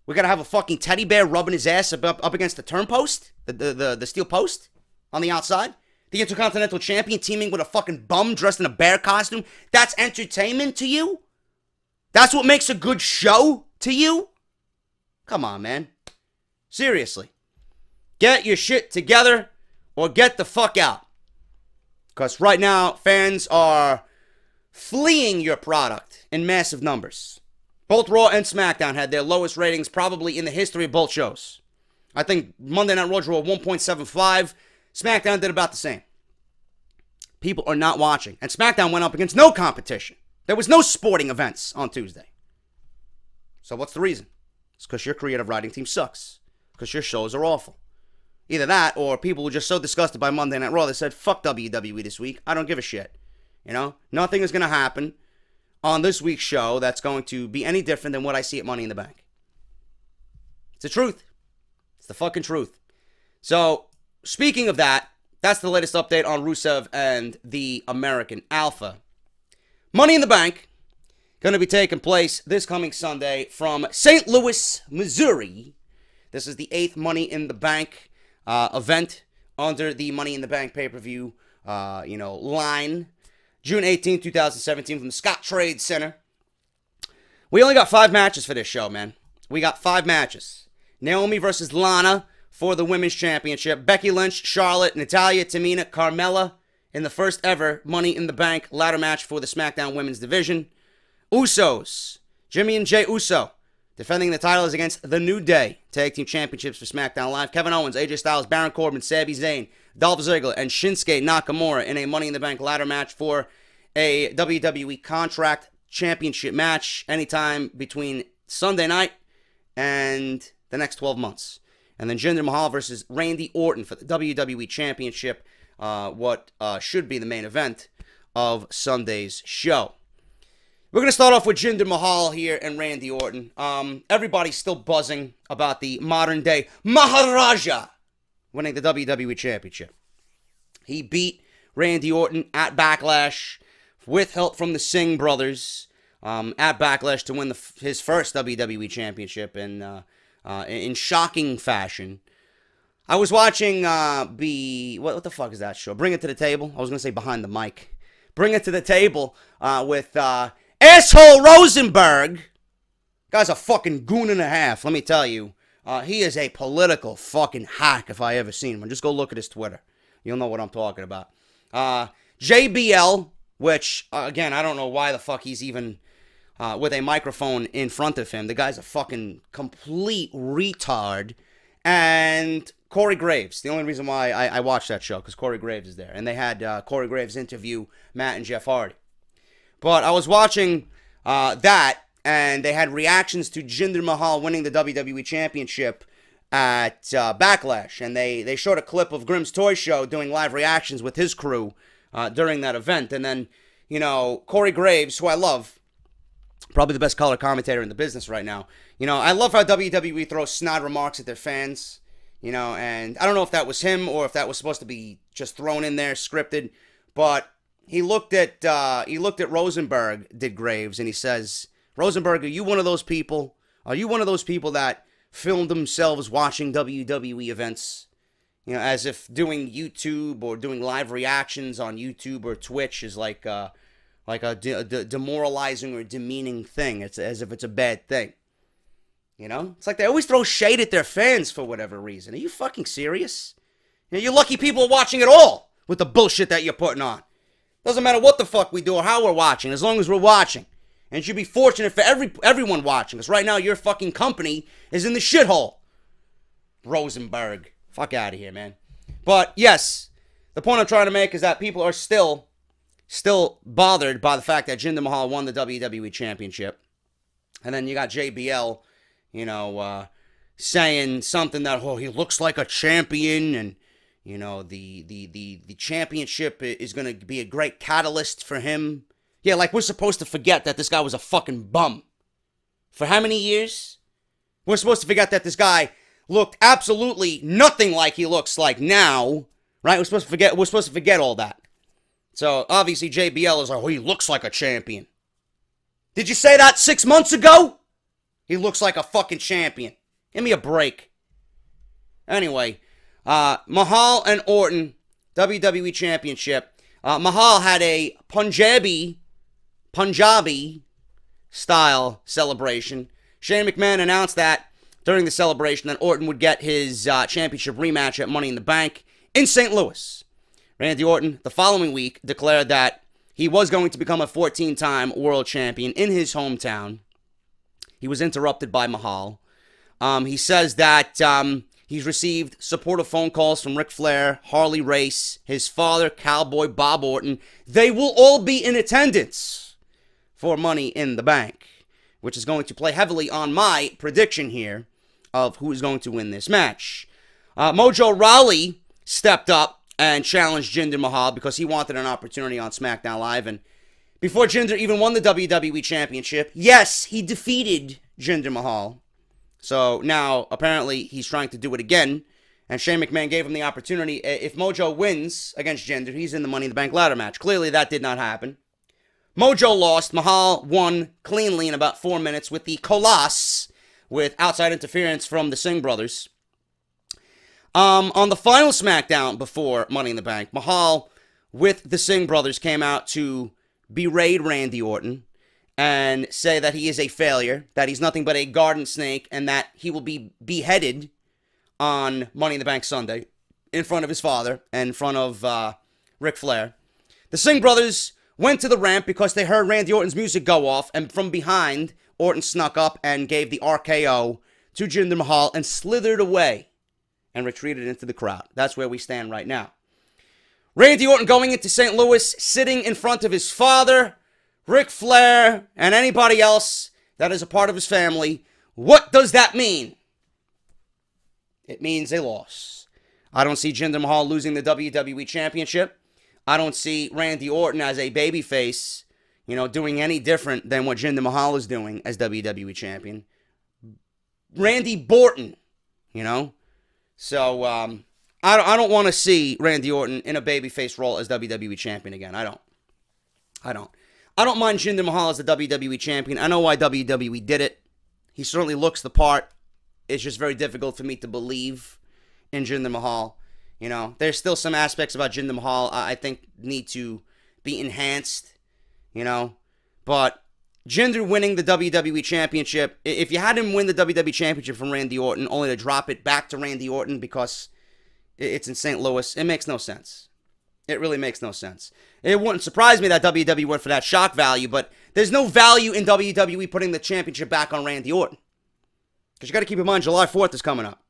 We gotta have a fucking teddy bear rubbing his ass up against the turnpost? The steel post? On the outside? The Intercontinental Champion teaming with a fucking bum dressed in a bear costume? That's entertainment to you? That's what makes a good show to you? Come on, man. Seriously. Get your shit together or get the fuck out. Because right now, fans are fleeing your product in massive numbers. Both Raw and SmackDown had their lowest ratings probably in the history of both shows. I think Monday Night Raw drew a 1.75. SmackDown did about the same. People are not watching. And SmackDown went up against no competition. There was no sporting events on Tuesday. So what's the reason? It's because your creative writing team sucks. Because your shows are awful. Either that, or people were just so disgusted by Monday Night Raw, they said, fuck WWE this week. I don't give a shit. You know? Nothing is going to happen on this week's show that's going to be any different than what I see at Money in the Bank. It's the truth. It's the fucking truth. So, speaking of that, that's the latest update on Rusev and the American Alpha. Money in the Bank, going to be taking place this coming Sunday from St. Louis, Missouri. This is the 8th Money in the Bank event under the Money in the Bank pay-per-view, line. June 18, 2017, from the Scottrade Center. We only got 5 matches for this show, man. We got 5 matches. Naomi versus Lana for the Women's Championship. Becky Lynch, Charlotte, Natalya, Tamina, Carmella in the first ever Money in the Bank ladder match for the SmackDown Women's Division. Usos, Jimmy and Jey Uso, defending the titles against The New Day. Tag Team Championships for SmackDown Live. Kevin Owens, AJ Styles, Baron Corbin, Sami Zayn, Dolph Ziggler, and Shinsuke Nakamura in a Money in the Bank ladder match for a WWE Contract Championship match anytime between Sunday night and the next 12 months. And then Jinder Mahal versus Randy Orton for the WWE Championship, what should be the main event of Sunday's show. We're going to start off with Jinder Mahal here and Randy Orton. Everybody's still buzzing about the modern-day Maharaja winning the WWE Championship. He beat Randy Orton at Backlash with help from the Singh brothers at Backlash to win his first WWE Championship in shocking fashion. I was watching what the fuck is that show? Bring It to the Table. I was going to say Behind the Mic. Bring It to the Table with asshole Rosenberg. Guy's a fucking goon and a half, let me tell you. He is a political fucking hack if I ever seen one. Just go look at his Twitter. You'll know what I'm talking about. JBL, which, again, I don't know why the fuck he's even with a microphone in front of him. The guy's a fucking complete retard. And Corey Graves. The only reason why I watched that show, because Corey Graves is there. And they had Corey Graves interview Matt and Jeff Hardy. But I was watching that, and they had reactions to Jinder Mahal winning the WWE Championship at Backlash. And they showed a clip of Grimm's Toy Show doing live reactions with his crew during that event. And then, you know, Corey Graves, who I love, probably the best color commentator in the business right now. You know, I love how WWE throws snide remarks at their fans, you know, and I don't know if that was him or if that was supposed to be just thrown in there, scripted, but he looked at Rosenberg, did Graves, and he says, Rosenberg, are you one of those people? Are you one of those people that filmed themselves watching WWE events? You know, as if doing YouTube or doing live reactions on YouTube or Twitch is like a demoralizing or demeaning thing. It's as if it's a bad thing. You know? It's like they always throw shade at their fans for whatever reason. Are you fucking serious? You know, you're lucky people are watching at all with the bullshit that you're putting on. Doesn't matter what the fuck we do or how we're watching, as long as we're watching. And it should be fortunate for everyone watching, because right now your fucking company is in the shithole. Rosenberg. Fuck out of here, man. But, yes, the point I'm trying to make is that people are still bothered by the fact that Jinder Mahal won the WWE Championship. And then you got JBL, you know, saying something that, oh, he looks like a champion, and, you know, the championship is going to be a great catalyst for him. Yeah, like we're supposed to forget that this guy was a fucking bum. For how many years? We're supposed to forget that this guy looked absolutely nothing like he looks like now, right? We're supposed to forget all that. So, obviously, JBL is like, oh, he looks like a champion. Did you say that 6 months ago? He looks like a fucking champion. Give me a break. Anyway, Mahal and Orton, WWE Championship. Mahal had a Punjabi style celebration. Shane McMahon announced that during the celebration that Orton would get his championship rematch at Money in the Bank in St. Louis. Randy Orton, the following week, declared that he was going to become a 14-time world champion in his hometown. He was interrupted by Mahal. He says that he's received supportive phone calls from Ric Flair, Harley Race, his father, Cowboy Bob Orton. They will all be in attendance for Money in the Bank, which is going to play heavily on my prediction here of who is going to win this match. Mojo Rawley stepped up and challenged Jinder Mahal because he wanted an opportunity on SmackDown Live. And before Jinder even won the WWE Championship, yes, he defeated Jinder Mahal. So now, apparently, he's trying to do it again. And Shane McMahon gave him the opportunity. If Mojo wins against Jinder, he's in the Money in the Bank ladder match. Clearly, that did not happen. Mojo lost. Mahal won cleanly in about 4 minutes with the Kolass, with outside interference from the Singh brothers. On the final SmackDown before Money in the Bank, Mahal with the Singh brothers came out to berate Randy Orton and say that he is a failure, that he's nothing but a garden snake, and that he will be beheaded on Money in the Bank Sunday in front of his father and in front of Ric Flair. The Singh brothers went to the ramp because they heard Randy Orton's music go off, and from behind, Orton snuck up and gave the RKO to Jinder Mahal and slithered away and retreated into the crowd. That's where we stand right now. Randy Orton going into St. Louis, sitting in front of his father, Ric Flair, and anybody else that is a part of his family. What does that mean? It means a loss. I don't see Jinder Mahal losing the WWE Championship. I don't see Randy Orton as a babyface, doing any different than what Jinder Mahal is doing as WWE Champion. Randy Borton, So, I don't want to see Randy Orton in a babyface role as WWE Champion again. I don't mind Jinder Mahal as the WWE Champion. I know why WWE did it. He certainly looks the part. It's just very difficult for me to believe in Jinder Mahal. There's still some aspects about Jinder Mahal I think need to be enhanced, But Jinder winning the WWE Championship, if you had him win the WWE Championship from Randy Orton, only to drop it back to Randy Orton because it's in St. Louis, it makes no sense. It really makes no sense. It wouldn't surprise me that WWE went for that shock value, but there's no value in WWE putting the championship back on Randy Orton. Because you got to keep in mind, July 4th is coming up.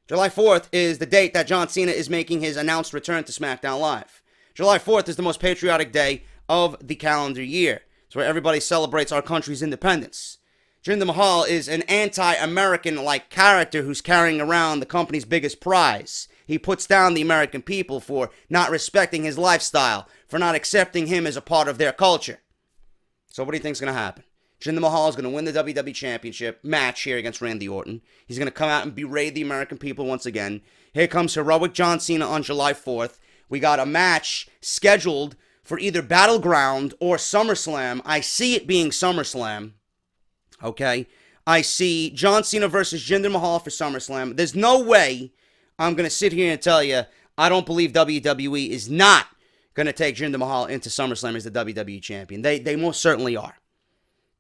July 4th is the date that John Cena is making his announced return to Smackdown Live. July 4th is the most patriotic day of the calendar year. It's where everybody celebrates our country's independence. Jinder Mahal is an anti-American-like character who's carrying around the company's biggest prize. He puts down the American people for not respecting his lifestyle, for not accepting him as a part of their culture. So what do you think is going to happen? Jinder Mahal is going to win the WWE Championship match here against Randy Orton. He's going to come out and berate the American people once again. Here comes heroic John Cena on July 4th. We got a match scheduled for either Battleground or SummerSlam. I see it being SummerSlam. Okay? I see John Cena versus Jinder Mahal for SummerSlam. There's no way I'm going to sit here and tell you I don't believe WWE is not going to take Jinder Mahal into SummerSlam as the WWE Champion. They most certainly are.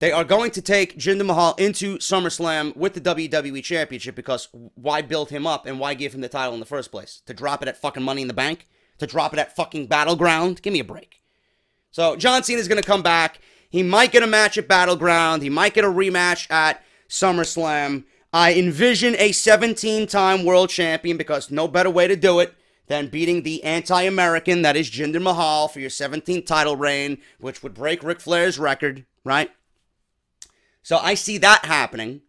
They are going to take Jinder Mahal into SummerSlam with the WWE Championship because why build him up and why give him the title in the first place? To drop it at fucking Money in the Bank? To drop it at fucking Battleground? Give me a break. So John Cena is going to come back. He might get a match at Battleground. He might get a rematch at SummerSlam. I envision a 17-time world champion because no better way to do it than beating the anti-American that is Jinder Mahal for your 17th title reign, which would break Ric Flair's record, right? So I see that happening,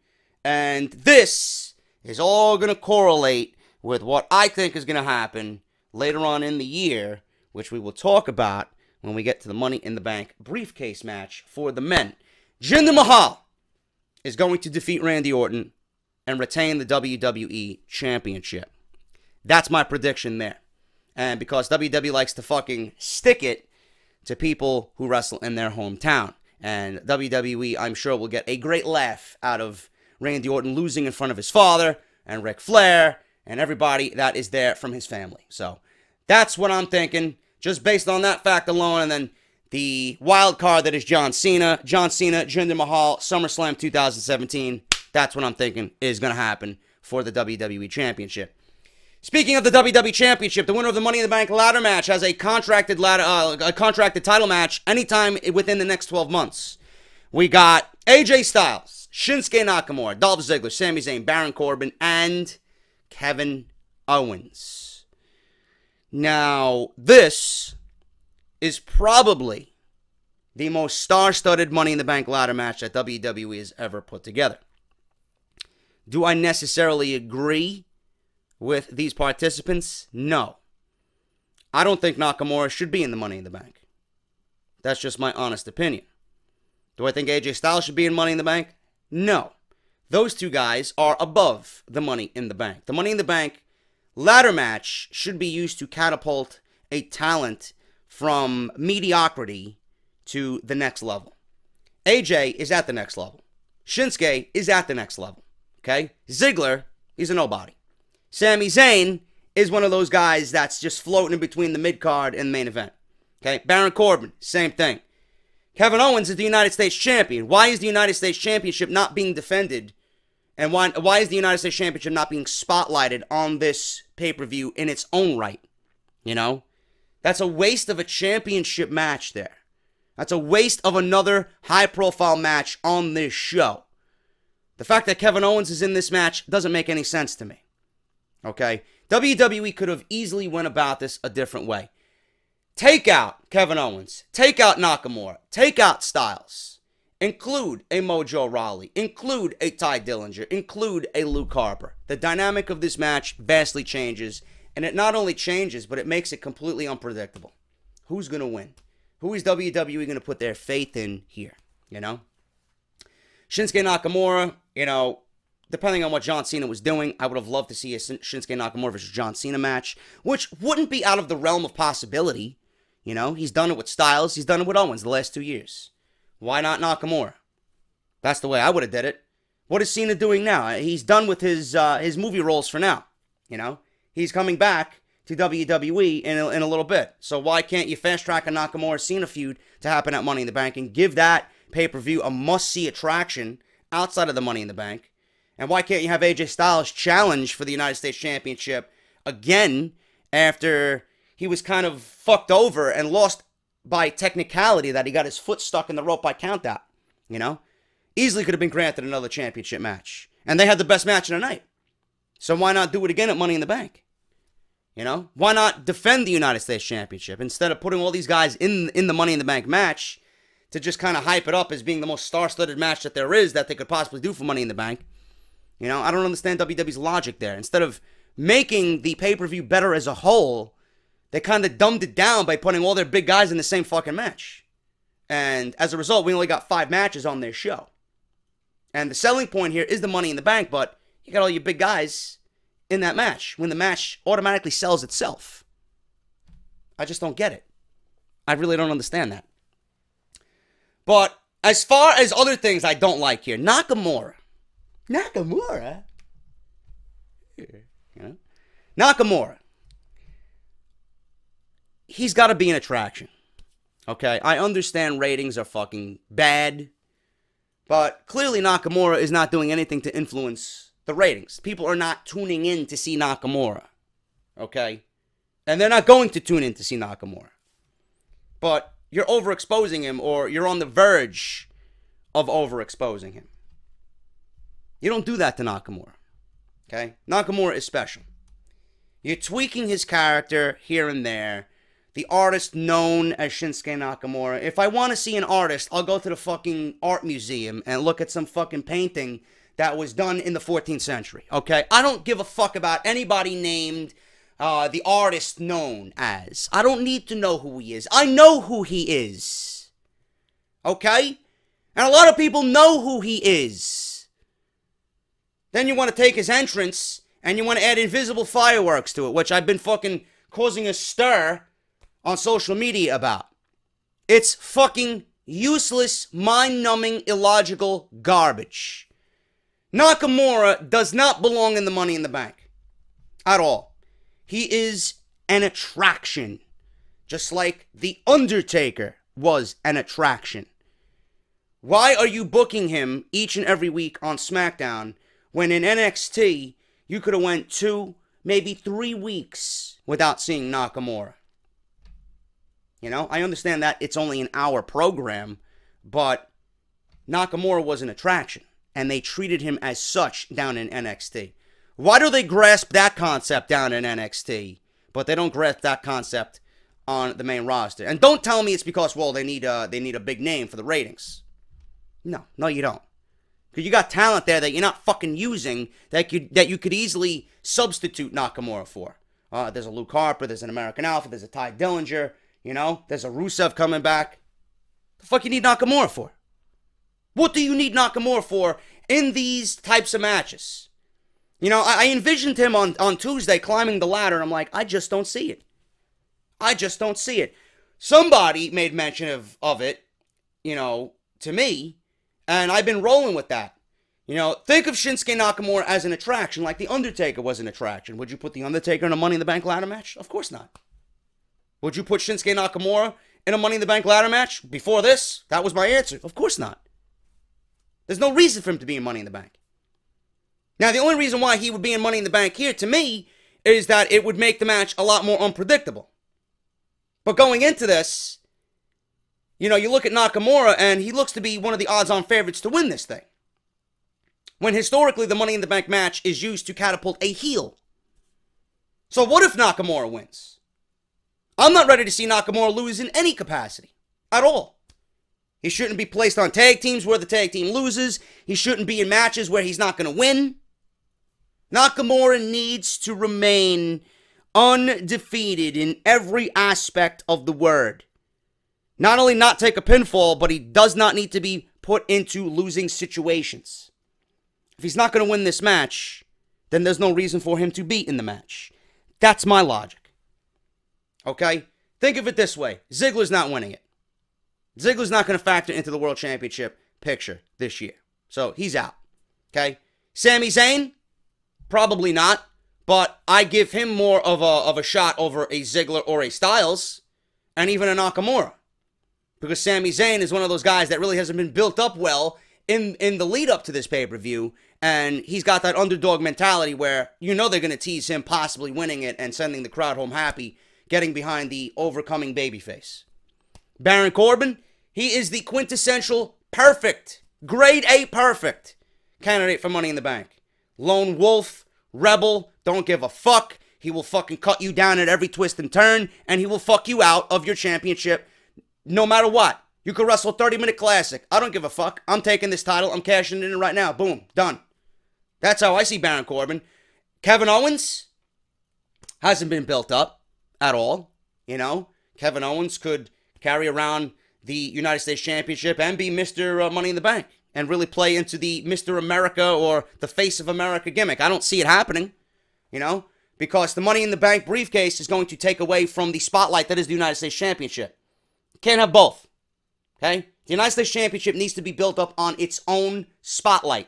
and this is all going to correlate with what I think is going to happen later on in the year, which we will talk about when we get to the Money in the Bank briefcase match for the men. Jinder Mahal is going to defeat Randy Orton and retain the WWE Championship. That's my prediction there. And because WWE likes to fucking stick it to people who wrestle in their hometown. And WWE, I'm sure, will get a great laugh out of Randy Orton losing in front of his father and Ric Flair and everybody that is there from his family. So that's what I'm thinking, just based on that fact alone. And then the wild card that is John Cena, Jinder Mahal, SummerSlam 2017. That's what I'm thinking is going to happen for the WWE Championship. Speaking of the WWE Championship, the winner of the Money in the Bank ladder match has a contracted title match anytime within the next 12 months. We got AJ Styles, Shinsuke Nakamura, Dolph Ziggler, Sami Zayn, Baron Corbin, and Kevin Owens. Now, this is probably the most star-studded Money in the Bank ladder match that WWE has ever put together. Do I necessarily agree with these participants? No. I don't think Nakamura should be in the Money in the Bank. That's just my honest opinion. Do I think AJ Styles should be in Money in the Bank? No. Those two guys are above the Money in the Bank. The Money in the Bank ladder match should be used to catapult a talent from mediocrity to the next level. AJ is at the next level. Shinsuke is at the next level. Okay? Ziggler, he's a nobody. Sami Zayn is one of those guys that's just floating in between the mid-card and the main event. Okay, Baron Corbin, same thing. Kevin Owens is the United States champion. Why is the United States Championship not being defended? And why is the United States Championship not being spotlighted on this pay-per-view in its own right? You know? That's a waste of a championship match there. That's a waste of another high-profile match on this show. The fact that Kevin Owens is in this match doesn't make any sense to me. Okay? WWE could have easily went about this a different way. Take out Kevin Owens. Take out Nakamura. Take out Styles. Include a Mojo Rawley. Include a Ty Dillinger. Include a Luke Harper. The dynamic of this match vastly changes. And it not only changes, but it makes it completely unpredictable. Who's going to win? Who is WWE going to put their faith in here? You know? Shinsuke Nakamura, you know, depending on what John Cena was doing, I would have loved to see a Shinsuke Nakamura versus John Cena match, which wouldn't be out of the realm of possibility. You know, he's done it with Styles. He's done it with Owens the last 2 years. Why not Nakamura? That's the way I would have did it. What is Cena doing now? He's done with his movie roles for now. You know, he's coming back to WWE in a little bit. So why can't you fast track a Nakamura-Cena feud to happen at Money in the Bank and give that pay-per-view a must-see attraction outside of the Money in the Bank? And why can't you have AJ Styles challenge for the United States Championship again after he was kind of fucked over and lost by technicality that he got his foot stuck in the rope by countout? You know? Easily could have been granted another championship match. And they had the best match of the night. So why not do it again at Money in the Bank? You know? Why not defend the United States Championship instead of putting all these guys in the Money in the Bank match to just kind of hype it up as being the most star-studded match that there is that they could possibly do for Money in the Bank? You know, I don't understand WWE's logic there. Instead of making the pay-per-view better as a whole, they kind of dumbed it down by putting all their big guys in the same fucking match. And as a result, we only got 5 matches on their show. And the selling point here is the Money in the Bank, but you got all your big guys in that match when the match automatically sells itself. I just don't get it. I really don't understand that. But as far as other things I don't like here, Nakamura. You know? Nakamura. He's got to be an attraction. Okay? I understand ratings are fucking bad. But clearly Nakamura is not doing anything to influence the ratings. People are not tuning in to see Nakamura. Okay? And they're not going to tune in to see Nakamura. But you're overexposing him, or you're on the verge of overexposing him. You don't do that to Nakamura. Okay? Nakamura is special. You're tweaking his character here and there. The artist known as Shinsuke Nakamura. If I want to see an artist, I'll go to the fucking art museum and look at some fucking painting that was done in the 14th century. Okay? I don't give a fuck about anybody named the artist known as. I don't need to know who he is. I know who he is. Okay? And a lot of people know who he is. Then you want to take his entrance and you want to add invisible fireworks to it, which I've been fucking causing a stir on social media about. It's fucking useless, mind-numbing, illogical garbage. Nakamura does not belong in the Money in the Bank. At all. He is an attraction. Just like The Undertaker was an attraction. Why are you booking him each and every week on Smackdown when in NXT you could have went 2, maybe 3 weeks without seeing Nakamura? You know, I understand that it's only an hour program, but Nakamura was an attraction, and they treated him as such down in NXT. Why do they grasp that concept down in NXT, but they don't grasp that concept on the main roster? And don't tell me it's because, well, they need a big name for the ratings. No, you don't. Because you got talent there that you're not fucking using that you could easily substitute Nakamura for. There's a Luke Harper, there's an American Alpha, there's a Ty Dillinger. You know, there's a Rusev coming back. The fuck you need Nakamura for? What do you need Nakamura for in these types of matches? You know, I envisioned him on Tuesday climbing the ladder, and I'm like, I just don't see it. I just don't see it. Somebody made mention of it, you know, to me, and I've been rolling with that. You know, think of Shinsuke Nakamura as an attraction, like The Undertaker was an attraction. Would you put The Undertaker in a Money in the Bank ladder match? Of course not. Would you put Shinsuke Nakamura in a Money in the Bank ladder match before this? That was my answer. Of course not. There's no reason for him to be in Money in the Bank. Now, the only reason why he would be in Money in the Bank here, to me, is that it would make the match a lot more unpredictable. But going into this, you know, you look at Nakamura, and he looks to be one of the odds-on favorites to win this thing. When historically, the Money in the Bank match is used to catapult a heel. So what if Nakamura wins? I'm not ready to see Nakamura lose in any capacity. At all. He shouldn't be placed on tag teams where the tag team loses. He shouldn't be in matches where he's not going to win. Nakamura needs to remain undefeated in every aspect of the word. Not only not take a pinfall, but he does not need to be put into losing situations. If he's not going to win this match, then there's no reason for him to be in the match. That's my logic. Okay? Think of it this way. Ziggler's not winning it. Ziggler's not going to factor into the World Championship picture this year. So, he's out. Okay? Sami Zayn? Probably not. But I give him more of a shot over a Ziggler or a Styles. And even a Nakamura. Because Sami Zayn is one of those guys that really hasn't been built up well in the lead up to this pay-per-view. And he's got that underdog mentality where you know they're going to tease him possibly winning it and sending the crowd home happy, getting behind the overcoming babyface. Baron Corbin, he is the quintessential perfect, grade A perfect candidate for Money in the Bank. Lone wolf, rebel, don't give a fuck. He will fucking cut you down at every twist and turn, and he will fuck you out of your championship no matter what. You could wrestle a 30-minute classic. I don't give a fuck. I'm taking this title. I'm cashing it in right now. Boom. Done. That's how I see Baron Corbin. Kevin Owens hasn't been built up at all. You know, Kevin Owens could carry around the United States Championship and be Mr. Money in the Bank and really play into the Mr. America or the Face of America gimmick. I don't see it happening, you know, because the Money in the Bank briefcase is going to take away from the spotlight that is the United States Championship. Can't have both. Okay? The United States Championship needs to be built up on its own spotlight.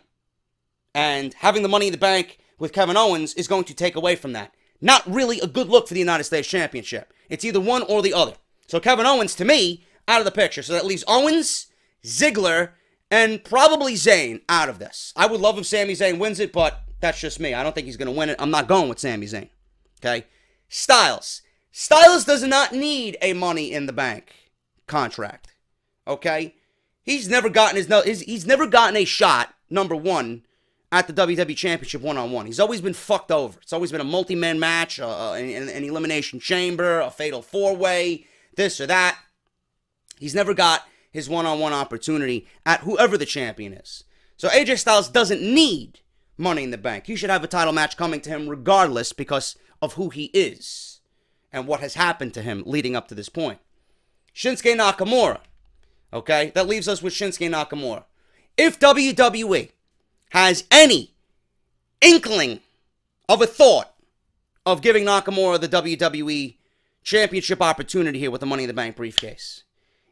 And having the Money in the Bank with Kevin Owens is going to take away from that. Not really a good look for the United States Championship. It's either one or the other. So Kevin Owens, to me, out of the picture. So that leaves Owens, Ziggler, and probably Zayn out of this. I would love if Sami Zayn wins it, but that's just me. I don't think he's going to win it. I'm not going with Sami Zayn. Okay? Styles. Styles does not need a Money in the Bank contract. Okay? He's never gotten he's never gotten a shot, number one, at the WWE Championship one-on-one. He's always been fucked over. It's always been a multi-man match, an elimination chamber, a fatal four-way, this or that. He's never got his one-on-one opportunity at whoever the champion is. So AJ Styles doesn't need Money in the Bank. He should have a title match coming to him regardless because of who he is and what has happened to him leading up to this point. Shinsuke Nakamura. Okay? That leaves us with Shinsuke Nakamura. If WWE has any inkling of a thought of giving Nakamura the WWE Championship opportunity here with the Money in the Bank briefcase,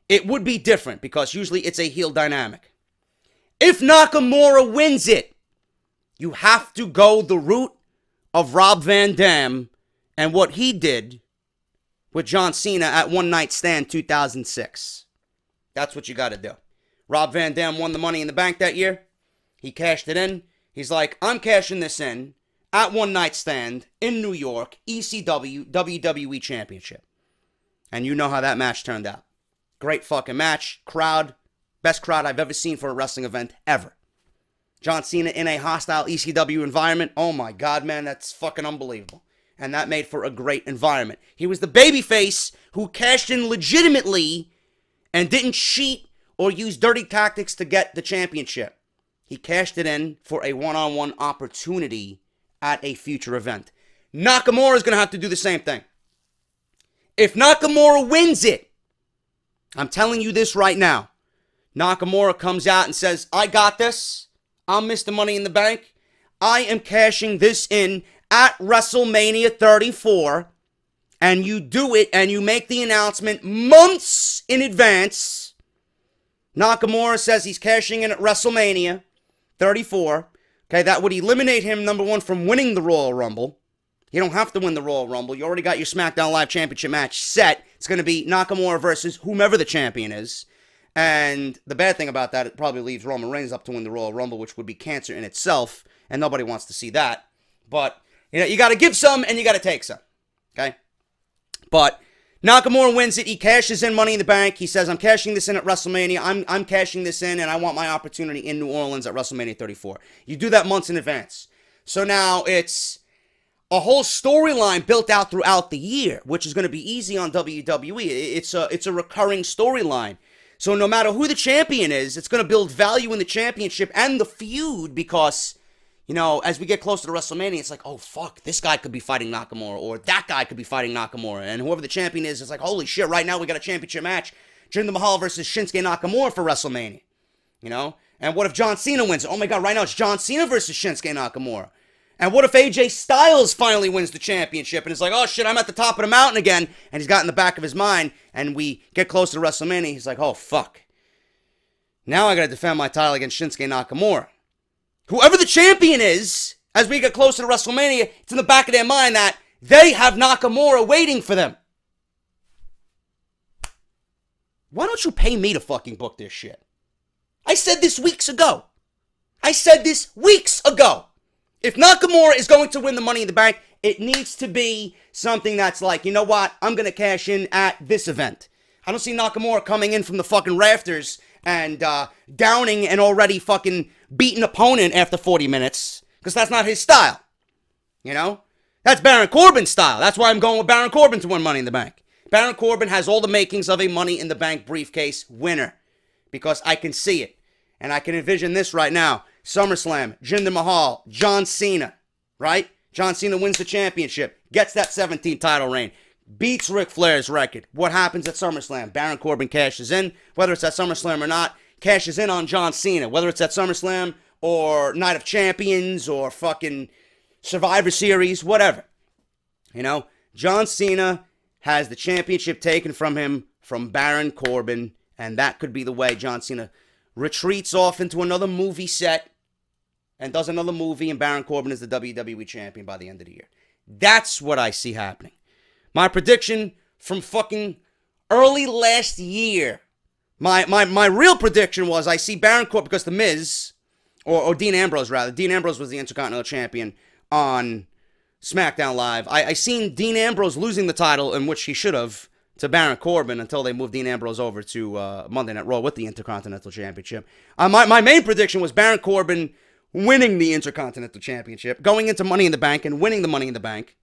it would be different because usually it's a heel dynamic. If Nakamura wins it, you have to go the route of Rob Van Dam and what he did with John Cena at One Night Stand 2006. That's what you got to do. Rob Van Dam won the Money in the Bank that year. He cashed it in. He's like, I'm cashing this in at One Night Stand in New York, ECW, WWE Championship. And you know how that match turned out. Great fucking match. Crowd. Best crowd I've ever seen for a wrestling event ever. John Cena in a hostile ECW environment. Oh my God, man, that's fucking unbelievable. And that made for a great environment. He was the babyface who cashed in legitimately and didn't cheat or use dirty tactics to get the championship. He cashed it in for a one-on-one opportunity at a future event. Nakamura is going to have to do the same thing. If Nakamura wins it, I'm telling you this right now, Nakamura comes out and says, I got this. I'm Mr. Money in the Bank. I am cashing this in at WrestleMania 34. And you do it and you make the announcement months in advance. Nakamura says he's cashing in at WrestleMania 34. Okay, that would eliminate him, number one, from winning the Royal Rumble. You don't have to win the Royal Rumble. You already got your SmackDown Live Championship match set. It's going to be Nakamura versus whomever the champion is. And the bad thing about that, it probably leaves Roman Reigns up to win the Royal Rumble, which would be cancer in itself, and nobody wants to see that. But, you know, you got to give some and you got to take some, okay? But Nakamura wins it. He cashes in Money in the Bank. He says, I'm cashing this in at WrestleMania. I'm cashing this in, and I want my opportunity in New Orleans at WrestleMania 34. You do that months in advance. So now it's a whole storyline built out throughout the year, which is going to be easy on WWE. It's a recurring storyline. So no matter who the champion is, it's going to build value in the championship and the feud because, you know, as we get closer to WrestleMania, it's like, oh, fuck, this guy could be fighting Nakamura or that guy could be fighting Nakamura. And whoever the champion is, it's like, holy shit, right now we got a championship match. Jinder Mahal versus Shinsuke Nakamura for WrestleMania. You know? And what if John Cena wins? Oh my God, right now it's John Cena versus Shinsuke Nakamura. And what if AJ Styles finally wins the championship and it's like, oh shit, I'm at the top of the mountain again, and he's got in the back of his mind, and we get close to WrestleMania, he's like, oh fuck. Now I gotta defend my title against Shinsuke Nakamura. Whoever the champion is, as we get closer to WrestleMania, it's in the back of their mind that they have Nakamura waiting for them. Why don't you pay me to fucking book this shit? I said this weeks ago. If Nakamura is going to win the Money in the Bank, it needs to be something that's like, you know what, I'm going to cash in at this event. I don't see Nakamura coming in from the fucking rafters and downing an already fucking beaten opponent after 40 minutes, because that's not his style. You know? That's Baron Corbin's style. That's why I'm going with Baron Corbin to win Money in the Bank. Baron Corbin has all the makings of a Money in the Bank briefcase winner, because I can see it. And I can envision this right now. SummerSlam, Jinder Mahal, John Cena, right? John Cena wins the championship, gets that 17th title reign, beats Ric Flair's record. What happens at SummerSlam? Baron Corbin cashes in, whether it's at SummerSlam or not, cashes in on John Cena, whether it's at SummerSlam or Night of Champions or fucking Survivor Series, whatever. You know, John Cena has the championship taken from him from Baron Corbin, and that could be the way John Cena retreats off into another movie set and does another movie, and Baron Corbin is the WWE champion by the end of the year. That's what I see happening. My prediction from fucking early last year, my real prediction was I see Baron Corbin, because The Miz, or Dean Ambrose rather, Dean Ambrose was the Intercontinental Champion on SmackDown Live. I seen Dean Ambrose losing the title, in which he should have, to Baron Corbin, until they moved Dean Ambrose over to Monday Night Raw with the Intercontinental Championship. My main prediction was Baron Corbin winning the Intercontinental Championship, going into Money in the Bank and winning the Money in the Bank,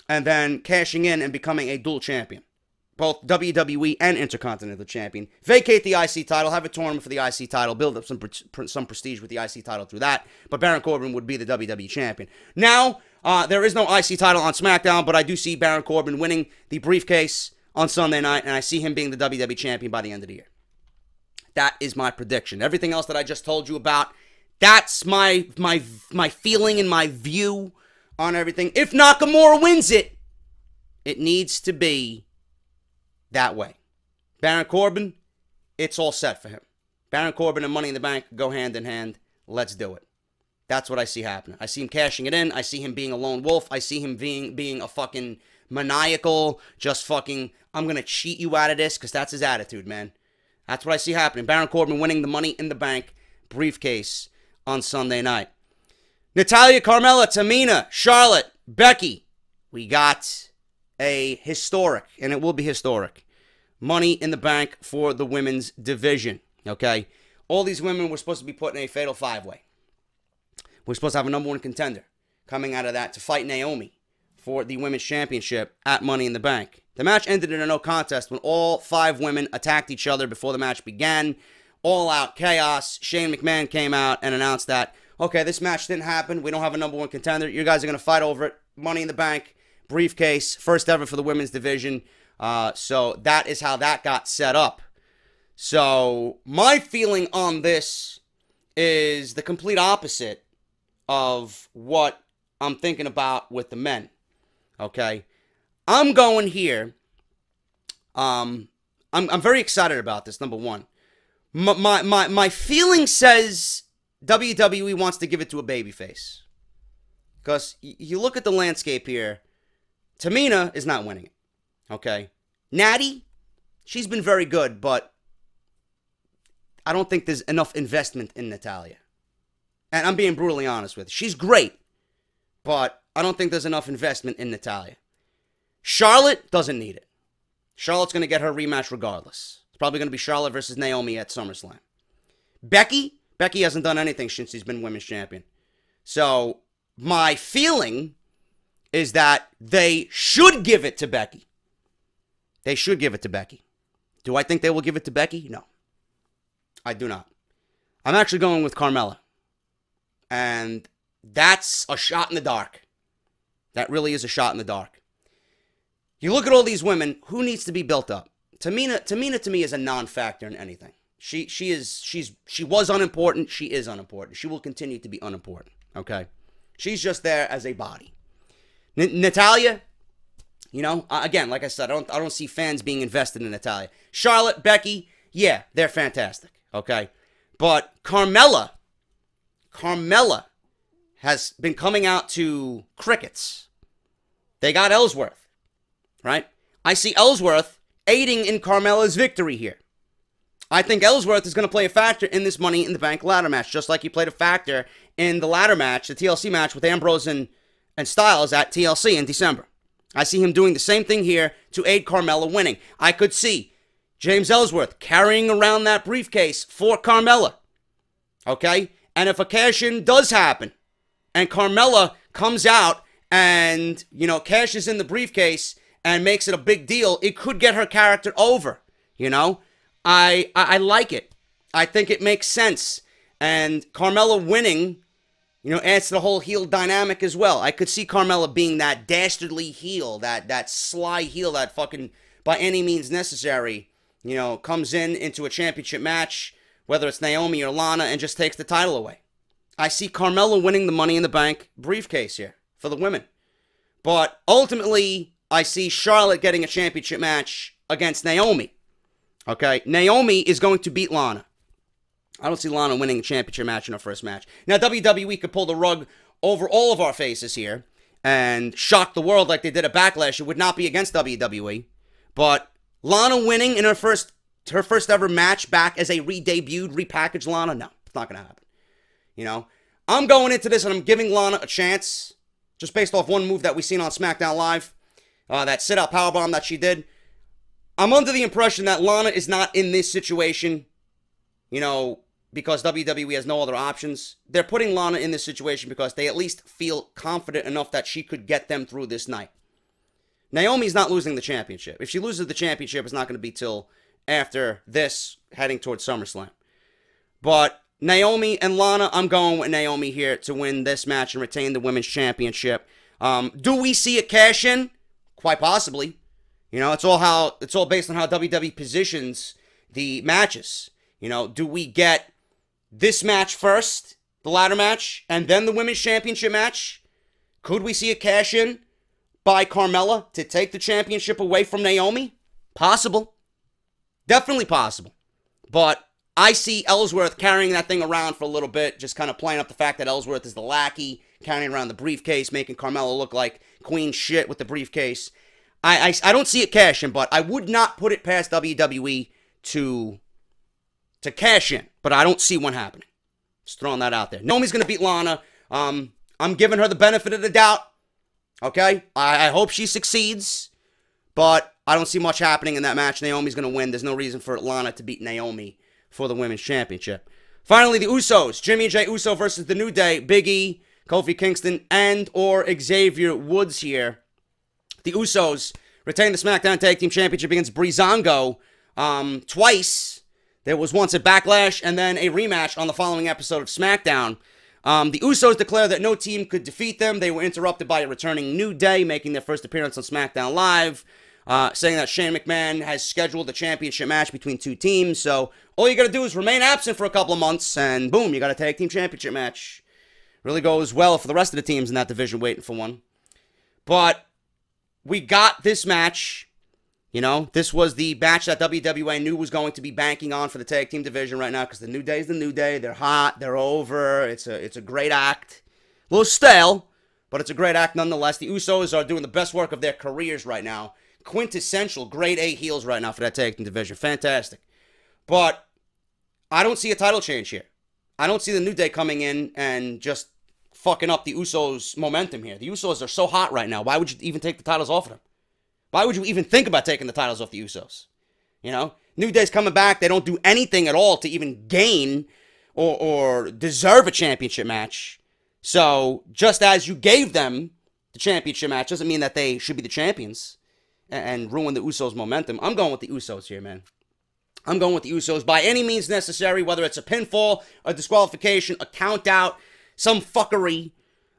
and then cashing in and becoming a dual champion, both WWE and Intercontinental Champion. Vacate the IC title, have a tournament for the IC title, build up some prestige with the IC title through that, but Baron Corbin would be the WWE Champion. Now, there is no IC title on SmackDown, but I do see Baron Corbin winning the briefcase on Sunday night, and I see him being the WWE Champion by the end of the year. That is my prediction. Everything else that I just told you about, that's my feeling and my view on everything. If Nakamura wins it, it needs to be that way. Baron Corbin, it's all set for him. Baron Corbin and Money in the Bank go hand in hand. Let's do it. That's what I see happening. I see him cashing it in. I see him being a lone wolf. I see him being a fucking maniacal, just fucking, I'm going to cheat you out of this, because that's his attitude, man. That's what I see happening. Baron Corbin winning the Money in the Bank briefcase on Sunday night. Natalya, Carmella, Tamina, Charlotte, Becky. We got a historic, and it will be historic, Money in the Bank for the women's division, okay? All these women were supposed to be put in a fatal five-way. We're supposed to have a number one contender coming out of that to fight Naomi for the women's championship at Money in the Bank. The match ended in a no contest when all five women attacked each other before the match began. All out chaos. Shane McMahon came out and announced that, okay, this match didn't happen. We don't have a number one contender. You guys are going to fight over it. Money in the Bank, briefcase, first ever for the women's division. So that is how that got set up. So my feeling on this is the complete opposite of what I'm thinking about with the men. Okay? I'm going here. I'm very excited about this, number one. My feeling says WWE wants to give it to a babyface. Because you look at the landscape here, Tamina is not winning it. Okay? Natty, she's been very good, but I don't think there's enough investment in Natalya. And I'm being brutally honest with you. She's great, but I don't think there's enough investment in Natalya. Charlotte doesn't need it. Charlotte's going to get her rematch regardless. It's probably going to be Charlotte versus Naomi at SummerSlam. Becky hasn't done anything since she's been women's champion. So my feeling is that they should give it to Becky. They should give it to Becky. Do I think they will give it to Becky? No. I do not. I'm actually going with Carmella. And that's a shot in the dark. That really is a shot in the dark. You look at all these women, who needs to be built up? Tamina to me is a non-factor in anything. She was unimportant. She is unimportant. She will continue to be unimportant. Okay? She's just there as a body. Natalya, you know, again, like I said, I don't see fans being invested in Natalya. Charlotte, Becky, yeah, they're fantastic. Okay? But Carmella has been coming out to crickets. They got Ellsworth, right? I see Ellsworth aiding in Carmella's victory here. I think Ellsworth is going to play a factor in this Money in the Bank ladder match, just like he played a factor in the ladder match, the TLC match with Ambrose and Styles at TLC in December. I see him doing the same thing here to aid Carmella winning. I could see James Ellsworth carrying around that briefcase for Carmella. Okay? And if a cash-in does happen, and Carmella comes out and, you know, cashes in the briefcase and makes it a big deal, it could get her character over, you know? I like it. I think it makes sense. And Carmella winning, you know, adds to the whole heel dynamic as well. I could see Carmella being that dastardly heel, that sly heel that fucking, by any means necessary, you know, comes into a championship match, whether it's Naomi or Lana, and just takes the title away. I see Carmella winning the Money in the Bank briefcase here for the women. But ultimately, I see Charlotte getting a championship match against Naomi. Okay? Naomi is going to beat Lana. I don't see Lana winning a championship match in her first match. Now, WWE could pull the rug over all of our faces here and shock the world like they did at Backlash. It would not be against WWE. But Lana winning in her first ever match back as a re-debuted, repackaged Lana, no, it's not going to happen. You know, I'm going into this and I'm giving Lana a chance just based off one move that we seen on Smackdown Live, that sit-out powerbomb that she did. I'm under the impression that Lana is not in this situation, you know, because WWE has no other options. They're putting Lana in this situation because they at least feel confident enough that she could get them through this night. Naomi's not losing the championship. If she loses the championship, it's not going to be till after this, heading towards SummerSlam. But Naomi and Lana, I'm going with Naomi here to win this match and retain the Women's Championship. Do we see a cash-in? Quite possibly. You know, it's all based on how WWE positions the matches. You know, do we get this match first, the ladder match, and then the Women's Championship match? Could we see a cash-in by Carmella to take the championship away from Naomi? Possible. Definitely possible. But I see Ellsworth carrying that thing around for a little bit, just kind of playing up the fact that Ellsworth is the lackey, carrying around the briefcase, making Carmella look like queen shit with the briefcase. I don't see it cashing, but I would not put it past WWE to cash in, but I don't see one happening. Just throwing that out there. Naomi's going to beat Lana. I'm giving her the benefit of the doubt. Okay? I hope she succeeds, but I don't see much happening in that match. Naomi's going to win. There's no reason for Lana to beat Naomi for the Women's Championship. Finally, the Usos. Jimmy and Jay Uso versus The New Day. Big E, Kofi Kingston, and or Xavier Woods here. The Usos retain the SmackDown Tag Team Championship against Breezango twice. There was once at Backlash and then a rematch on the following episode of SmackDown. The Usos declared that no team could defeat them. They were interrupted by a returning New Day, making their first appearance on SmackDown Live, saying that Shane McMahon has scheduled a championship match between two teams. So all you got to do is remain absent for a couple of months, and boom, you got a tag team championship match. Really goes well for the rest of the teams in that division waiting for one. But we got this match. You know, this was the match that WWE knew was going to be banking on for the tag team division right now, because the New Day is the New Day. They're hot. They're over. It's a great act. A little stale, but it's a great act nonetheless. The Usos are doing the best work of their careers right now. quintessential grade A heels right now for that tag team division. Fantastic. But I don't see a title change here. I don't see the New Day coming in and just fucking up the Usos' momentum here. The Usos are so hot right now. Why would you even take the titles off of them? Why would you even think about taking the titles off the Usos? You know? New Day's coming back. They don't do anything at all to even gain or deserve a championship match. So, just as you gave them the championship match, doesn't mean that they should be the champions and ruin the Usos' momentum. I'm going with the Usos here, man. I'm going with the Usos by any means necessary, whether it's a pinfall, a disqualification, a count out, some fuckery.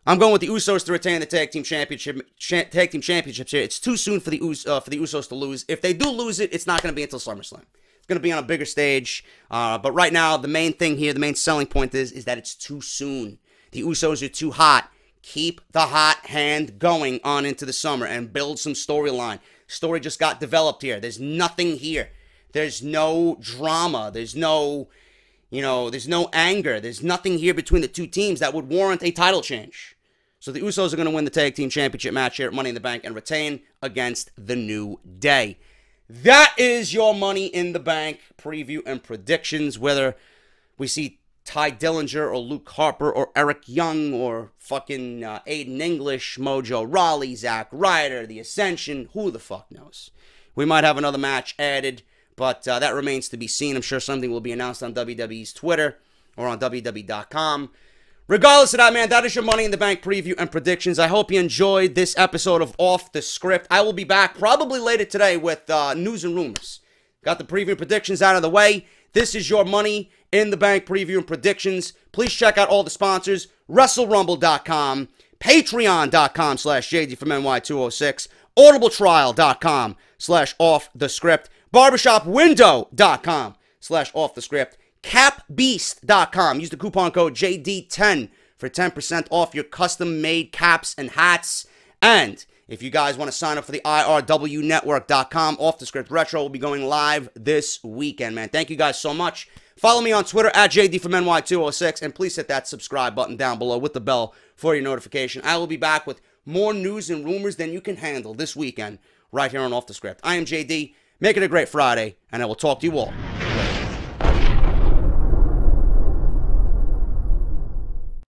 I'm going with the Usos to retain the tag team championships here. It's too soon for the Usos to lose. If they do lose it, it's not going to be until SummerSlam. It's going to be on a bigger stage. But right now, the main thing here, the main selling point is that it's too soon. The Usos are too hot. Keep the hot hand going on into the summer and build some storyline. Story just got developed here. There's nothing here. There's no drama. There's no, there's no anger. There's nothing here between the two teams that would warrant a title change. So the Usos are going to win the tag team championship match here at Money in the Bank and retain against the New Day. That is your Money in the Bank preview and predictions. Whether we see Ty Dillinger or Luke Harper or Eric Young or fucking Aiden English, Mojo Rawley, Zack Ryder, The Ascension, who the fuck knows? We might have another match added, but that remains to be seen. I'm sure something will be announced on WWE's Twitter or on WWE.com. Regardless of that, man, that is your Money in the Bank preview and predictions. I hope you enjoyed this episode of Off the Script. I will be back probably later today with news and rumors. Got the preview and predictions out of the way. This is your Money in the Bank preview and predictions. Please check out all the sponsors. WrestleRumble.com, Patreon.com/JD206, AudibleTrial.com/OffTheScript, BarbershopWindow.com/OffTheScript, CapBeast.com. Use the coupon code JD10 for 10% off your custom-made caps and hats. And if you guys want to sign up for the IRWNetwork.com, Off the Script Retro will be going live this weekend, man. Thank you guys so much. Follow me on Twitter at JD206, and please hit that subscribe button down below with the bell for your notification. I will be back with more news and rumors than you can handle this weekend right here on Off the Script. I am JD. Make it a great Friday, and I will talk to you all